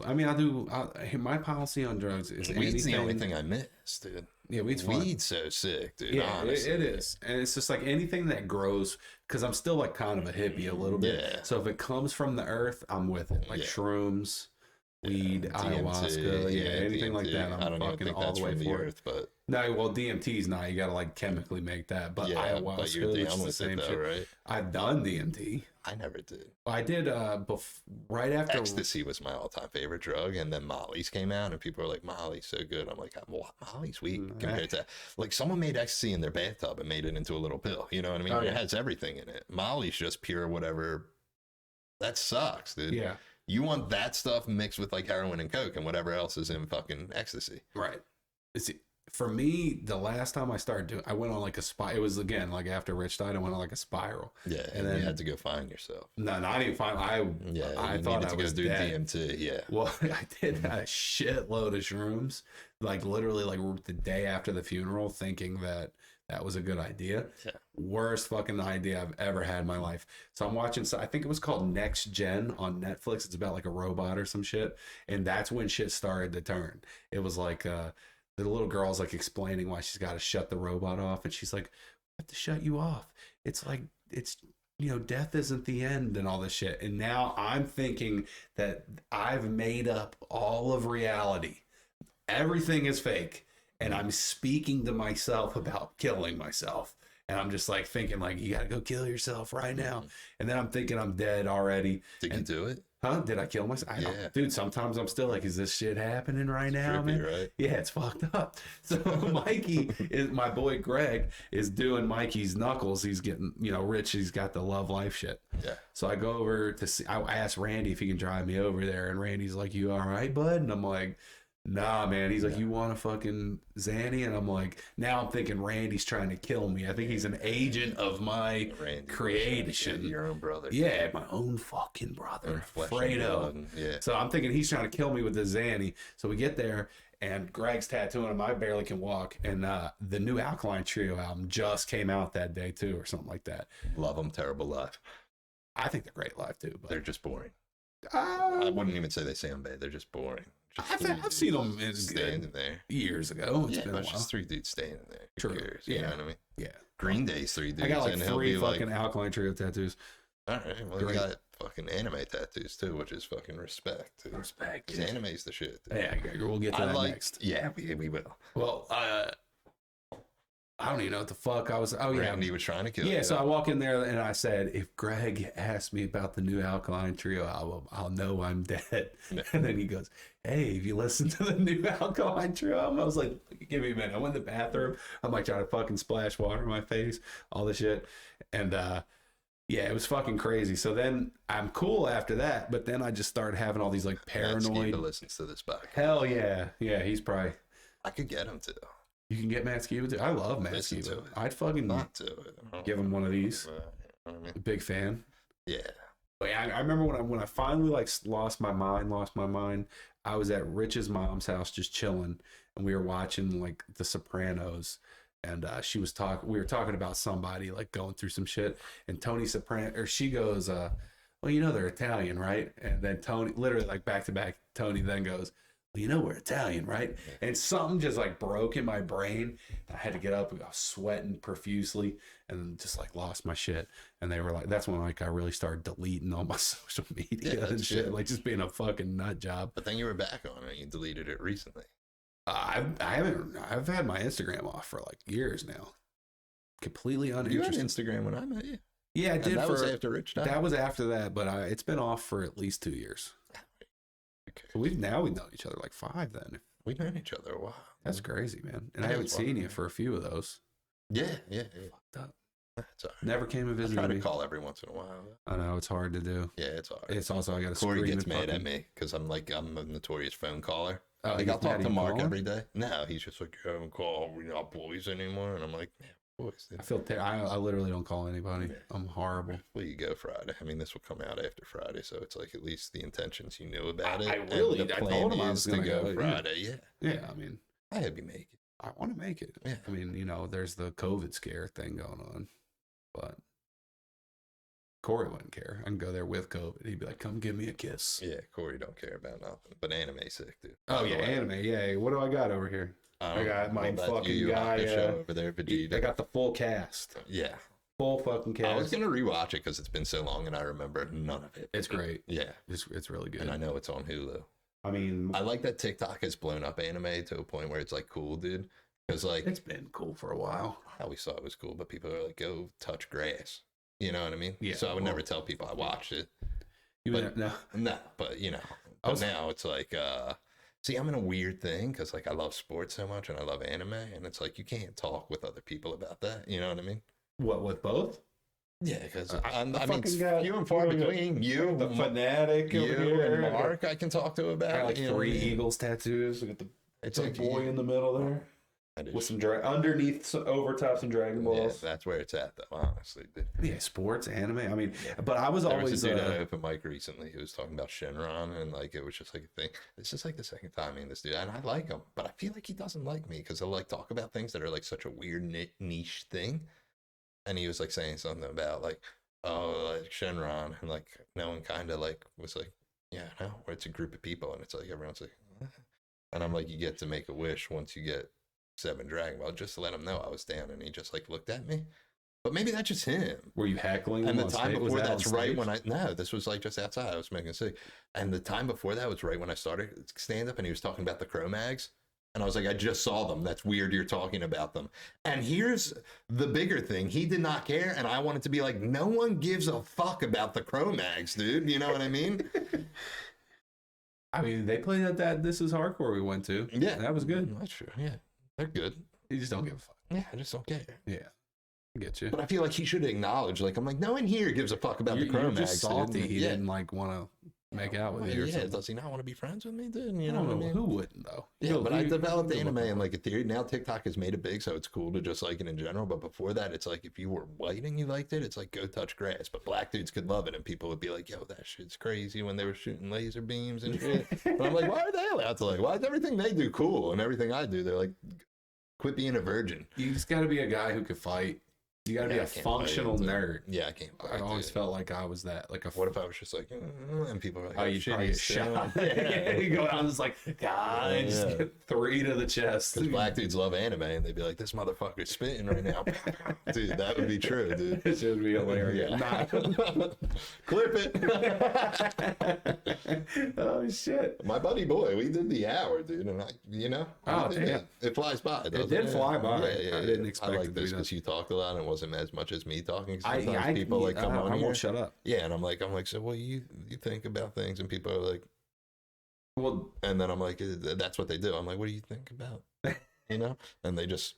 Speaker 2: I mean, my policy on drugs is
Speaker 1: weed's the only thing I miss, dude.
Speaker 2: Yeah, weed's
Speaker 1: so sick, dude.
Speaker 2: Yeah, it is. And it's just like anything that grows, because I'm still like kind of a hippie a little bit. Yeah. So if it comes from the earth, I'm with it. Like shrooms, weed, ayahuasca, anything DMT, like that. I'm fucking all the way for it. But no, well, DMT's not. You gotta like chemically make that. But ayahuasca, but you're down with the same shit, right? I've done DMT.
Speaker 1: I never did.
Speaker 2: I did right after
Speaker 1: ecstasy was my all-time favorite drug, and then Molly's came out, and people were like, "Molly's so good." I'm like, well, "Molly's weak compared to like someone made ecstasy in their bathtub and made it into a little pill." You know what I mean? It has everything in it. Molly's just pure whatever. That sucks, dude.
Speaker 2: Yeah.
Speaker 1: You want that stuff mixed with like heroin and coke and whatever else is in fucking ecstasy.
Speaker 2: Right. For me, the last time I started doing, I went on like it was again like after Rich died, I went on like a spiral.
Speaker 1: Yeah, and then you had to go find yourself.
Speaker 2: No, I didn't find. I thought I was
Speaker 1: to go do
Speaker 2: dead.
Speaker 1: DMT. Yeah.
Speaker 2: Well, I did a shitload of shrooms, like literally like the day after the funeral, thinking that was a good idea.
Speaker 1: Yeah.
Speaker 2: Worst fucking idea I've ever had in my life. So I'm watching. I think it was called Next Gen on Netflix. It's about like a robot or some shit, and that's when shit started to turn. It was like. The little girl's like explaining why she's got to shut the robot off, and she's like, "I have to shut you off. It's like death isn't the end and all this shit." And now I'm thinking that I've made up all of reality. Everything is fake, and I'm speaking to myself about killing myself. And I'm just like thinking like, you got to go kill yourself right now. And then I'm thinking I'm dead already.
Speaker 1: Did you do it?
Speaker 2: Huh? Did I kill myself? Dude, sometimes I'm still like, is this shit happening right now, man?
Speaker 1: Right?
Speaker 2: Yeah, it's fucked up. So Mikey my boy Greg is doing Mikey's knuckles. He's getting, rich. He's got the love life shit.
Speaker 1: Yeah.
Speaker 2: So I go over to see, I asked Randy if he can drive me over there. And Randy's like, "You all right, bud?" And I'm like, nah, man. He's like, you want a fucking Zanny? And I'm like, now I'm thinking Randy's trying to kill me. I think he's an agent of my creation.
Speaker 1: Your own brother.
Speaker 2: Yeah, my own fucking brother, Fredo.
Speaker 1: Yeah.
Speaker 2: So I'm thinking he's trying to kill me with the Zanny. So we get there, and Greg's tattooing him. I barely can walk. And the new Alkaline Trio album just came out that day, too, or something like that.
Speaker 1: Love them. Terrible live.
Speaker 2: I think they're great live, too. But
Speaker 1: they're just boring. I wouldn't even say they sound bad. They're just boring.
Speaker 2: I've seen them
Speaker 1: standing there
Speaker 2: years ago. It's been a while.
Speaker 1: Just 3 dudes standing there.
Speaker 2: True.
Speaker 1: You know what I mean?
Speaker 2: Yeah.
Speaker 1: Green Day's 3 dudes.
Speaker 2: I got like 3 fucking Alkaline Trio tattoos.
Speaker 1: All right. Well, we got fucking anime tattoos too, which is fucking respect.
Speaker 2: Respect.
Speaker 1: Because anime's the shit.
Speaker 2: Dude. Yeah, we'll get to that next.
Speaker 1: Yeah, we will.
Speaker 2: Well, I don't even know what the fuck I was. Oh, yeah.
Speaker 1: Randy was trying to kill you.
Speaker 2: Yeah, so I walk in there and I said, if Greg asks me about the new Alkaline Trio album, I'll know I'm dead. Yeah. And then he goes, hey, have you listened to the new Alkaline Trio album? I was like, give me a minute. I went in the bathroom. I'm like trying to fucking splash water in my face, all this shit. And yeah, it was fucking crazy. So then I'm cool after that, but then I just started having all these like paranoid.
Speaker 1: Listens to this back.
Speaker 2: Hell yeah. Yeah, he's probably.
Speaker 1: I could get him to.
Speaker 2: You can get Matt Skiba too. I love Matt Skiba. I'd fucking give him one of these. Big fan.
Speaker 1: Yeah.
Speaker 2: But yeah, I remember when I finally like lost my mind. I was at Rich's mom's house just chilling, and we were watching like The Sopranos, and she was we were talking about somebody like going through some shit, and Tony Soprano, or she goes, well, you know they're Italian, right? And then Tony, literally like back to back, Tony then goes, well, you know we're Italian, right? And something just like broke in my brain. I had to get up. I was sweating profusely and just like lost my shit. And they were like, that's when like I really started deleting all my social media and shit, like just being a fucking nut job.
Speaker 1: But then you were back on it. You deleted it recently.
Speaker 2: I've had my Instagram off for like years now. Completely uninterested.
Speaker 1: You had Instagram when I met you.
Speaker 2: Yeah, I did.
Speaker 1: That was after Rich died.
Speaker 2: That was after that, but it's been off for at least 2 years. So we've known each other like 5 then.
Speaker 1: We've known each other a while.
Speaker 2: That's crazy, man. And I haven't seen you for a few of those.
Speaker 1: Yeah.
Speaker 2: Fucked up.
Speaker 1: That's all right.
Speaker 2: Never came and visited
Speaker 1: me. I try
Speaker 2: to
Speaker 1: call every once in a while.
Speaker 2: I know, it's hard to do.
Speaker 1: Yeah, it's hard.
Speaker 2: It's also, I got to
Speaker 1: Corey gets mad at me because I'm a notorious phone caller.
Speaker 2: Oh,
Speaker 1: like, I'll talk to Mark every day. No, he's just like, you haven't called. We're not boys anymore. And I'm like, man.
Speaker 2: I feel I literally don't call anybody. Yeah. I'm horrible.
Speaker 1: Well, you go Friday. I mean, this will come out after Friday, so it's like at least the intentions you knew about it.
Speaker 2: I told him I was going to go
Speaker 1: Friday.
Speaker 2: Yeah. I mean,
Speaker 1: I hope you make it.
Speaker 2: I want to make it.
Speaker 1: Yeah.
Speaker 2: I mean, you know, there's the COVID scare thing going on, but Corey wouldn't care. I can go there with COVID. He'd be like, "Come give me a kiss."
Speaker 1: Yeah, Corey don't care about nothing. But anime's sick, dude.
Speaker 2: Oh yeah, anime. Yeah. What do I got over here? I got my fucking guy
Speaker 1: over there, Vegeta.
Speaker 2: I got the full cast.
Speaker 1: Yeah.
Speaker 2: Full fucking cast.
Speaker 1: I was going to rewatch it because it's been so long and I remember none of it.
Speaker 2: It's great.
Speaker 1: Yeah.
Speaker 2: It's really good.
Speaker 1: And I know it's on Hulu.
Speaker 2: I mean,
Speaker 1: I like that TikTok has blown up anime to a point where it's like cool, dude. Because like,
Speaker 2: it's been cool for a while.
Speaker 1: I always thought it was cool, but people are like, go touch grass. You know what I mean?
Speaker 2: Yeah.
Speaker 1: So I would never tell people I watched it.
Speaker 2: No,
Speaker 1: but you know, but now it's like, see, I'm in a weird thing because like I love sports so much and I love anime, and it's like you can't talk with other people about that. You know what I mean?
Speaker 2: What, with both?
Speaker 1: Yeah, because I mean, few and far between. You,
Speaker 2: the fanatic,
Speaker 1: you and Mark, I can talk to about.
Speaker 2: I got like 3 Eagles tattoos. I got the big boy in the middle there. With some underneath, over some Dragon Balls.
Speaker 1: Yeah, that's where it's at, though. Honestly, dude.
Speaker 2: Yeah, sports, anime. I mean, but I was always
Speaker 1: a dude at open mic recently who was talking about Shenron, and like it was just like a thing. It's just like the second time meeting this dude, and I like him, but I feel like he doesn't like me because he'll like talk about things that are like such a weird niche thing. And he was like saying something about like, oh, like Shenron, and like no one kind of like was like, yeah, no, it's a group of people, and it's like everyone's like, and I'm like, you get to make a wish once you get 7 Dragon Ball, just to let him know I was down, and he just like looked at me. But maybe that's just him.
Speaker 2: Were you heckling him?
Speaker 1: And the time before that's right when this was like just outside. I was making a sick. And the time before that was right when I started stand up, and he was talking about the Cro-Mags. And I was like, I just saw them. That's weird you're talking about them. And here's the bigger thing. He did not care, and I wanted to be like, no one gives a fuck about the Cro-Mags, dude. You know what I mean?
Speaker 2: I mean, they played at that This Is Hardcore we went to.
Speaker 1: Yeah.
Speaker 2: That was good.
Speaker 1: That's true. Yeah. They're good.
Speaker 2: You just don't give a fuck.
Speaker 1: Yeah, I just don't care.
Speaker 2: Yeah. I get you.
Speaker 1: But I feel like he should acknowledge, like, I'm like, no one here gives a fuck about the Cro-Mags.
Speaker 2: You're just salty. He didn't like want to make out with you or something.
Speaker 1: Does he not want to be friends with me, dude? You
Speaker 2: I
Speaker 1: know
Speaker 2: don't
Speaker 1: what I
Speaker 2: know
Speaker 1: mean?
Speaker 2: who wouldn't though.
Speaker 1: Yeah, but I developed anime and like a theory. Now TikTok has made it big, so it's cool to just like it in general. But before that, it's like if you were white and you liked it, it's like go touch grass. But black dudes could love it, and people would be like, "Yo, that shit's crazy," when they were shooting laser beams and shit. But I'm like, why are they allowed to like? Why is everything they do cool and everything I do? They're like, quit being a virgin.
Speaker 2: You just got to be a guy who can fight. You got to be a functional nerd.
Speaker 1: Yeah, I can't fight.
Speaker 2: I always felt like I was that. Like
Speaker 1: what if I was just like, and people were like,
Speaker 2: oh, you probably get shot. Yeah, you go out and just like, God, and just get 3 to the chest.
Speaker 1: Because black dudes love anime, and they'd be like, this motherfucker's spitting right now. Dude, that would be true, dude.
Speaker 2: It should be hilarious.
Speaker 1: Yeah. Clip it.
Speaker 2: Oh, shit.
Speaker 1: My buddy boy, we did the hour, dude, and
Speaker 2: oh, damn.
Speaker 1: It flies by.
Speaker 2: It did fly by.
Speaker 1: Yeah.
Speaker 2: I didn't expect
Speaker 1: I like
Speaker 2: it
Speaker 1: this because you talked a lot and it wasn't as much as me talking.
Speaker 2: Sometimes
Speaker 1: people like come on
Speaker 2: I
Speaker 1: here.
Speaker 2: won't shut up.
Speaker 1: Yeah, and I'm like, so what do you think about things? And people are like,
Speaker 2: well,
Speaker 1: and then I'm like, that's what they do. I'm like, what do you think about? And they just,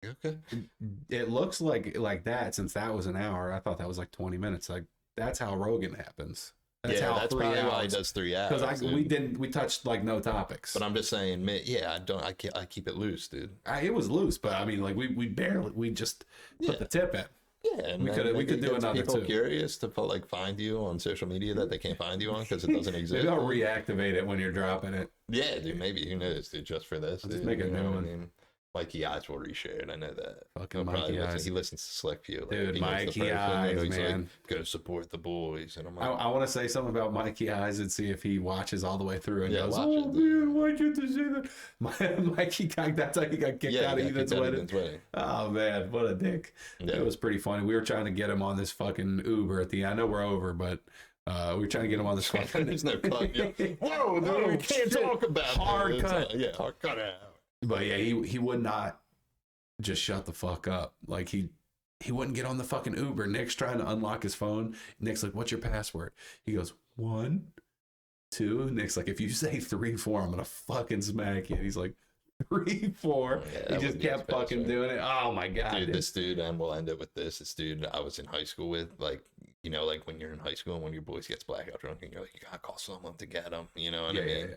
Speaker 1: okay.
Speaker 2: It looks like that since that was an hour. I thought that was like 20 minutes. Like that's how Rogan happens. That's
Speaker 1: that's probably why he does 3 hours.
Speaker 2: Because we touched like no topics.
Speaker 1: But I'm just saying, I keep it loose, dude.
Speaker 2: It was loose, but I mean, like we just put the tip in.
Speaker 1: Yeah, and
Speaker 2: we could do another
Speaker 1: people
Speaker 2: too.
Speaker 1: Curious to find you on social media that they can't find you on because it doesn't exist.
Speaker 2: Maybe I'll reactivate it when you're dropping it.
Speaker 1: Yeah, dude. Maybe who knows, dude? Just for this,
Speaker 2: just make a new one.
Speaker 1: I mean, Mikey Eyes will reshare it. I know that.
Speaker 2: Fucking Mikey Eyes.
Speaker 1: He listens to Slick Few.
Speaker 2: Dude, Mikey Eyes, man.
Speaker 1: Like, go support the boys. And I'm like,
Speaker 2: I want to say something about Mikey Eyes and see if he watches all the way through and goes,
Speaker 1: watch
Speaker 2: oh,
Speaker 1: it,
Speaker 2: man, why'd you have to say that? Mikey, that's how he got kicked out of Ethan's wedding. Oh, man, what a dick. Yeah. It was pretty funny. We were trying to get him on this fucking Uber at the end. I know we're over, but we were trying to get him on this fucking...
Speaker 1: There's no cut. Whoa, dude, we can't talk about
Speaker 2: hard cut.
Speaker 1: Hard cut out.
Speaker 2: But yeah, he would not just shut the fuck up. Like he wouldn't get on the fucking Uber. Nick's trying to unlock his phone. Nick's like, what's your password? He goes, 1, 2. Nick's like, if you say 3, 4, I'm gonna fucking smack you. He's like, 3, 4. He just kept fucking doing it. Oh my god,
Speaker 1: dude. This dude, and we'll end it with this dude I was in high school with, like, like when you're in high school and one of your boys gets blackout drunk and you're like, you gotta call someone to get him, you know what I mean?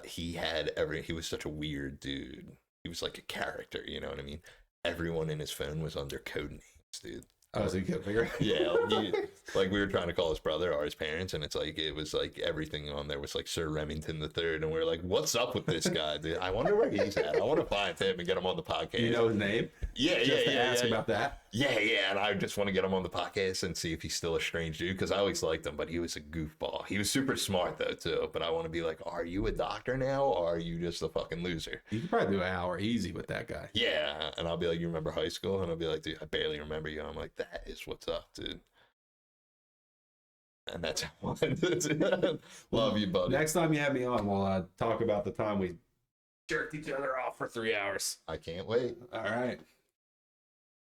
Speaker 1: He was such a weird dude. He was like a character, you know what I mean? Everyone in his phone was under code names, dude.
Speaker 2: Oh, so you couldn't figure it out?
Speaker 1: Yeah, like we were trying to call his brother or his parents, and it was like everything on there was like Sir Remington III, and we were like, what's up with this guy, dude? I wonder where he's at. I want to find him and get him on the podcast.
Speaker 2: You know his name?
Speaker 1: Yeah,
Speaker 2: ask about that.
Speaker 1: Yeah, and I just want to get him on the podcast and see if he's still a strange dude, because I always liked him, but he was a goofball. He was super smart though too, but I want to be like, are you a doctor now, or are you just a fucking loser?
Speaker 2: You could probably do an hour easy with that guy.
Speaker 1: Yeah, and I'll be like, you remember high school? And I'll be like, dude, I barely remember you. And I'm like, that is what's up, dude. And that's how I ended it. Love you, buddy.
Speaker 2: Next time you have me on, we'll talk about the time we jerked each other off for 3 hours.
Speaker 1: I can't wait.
Speaker 2: All right.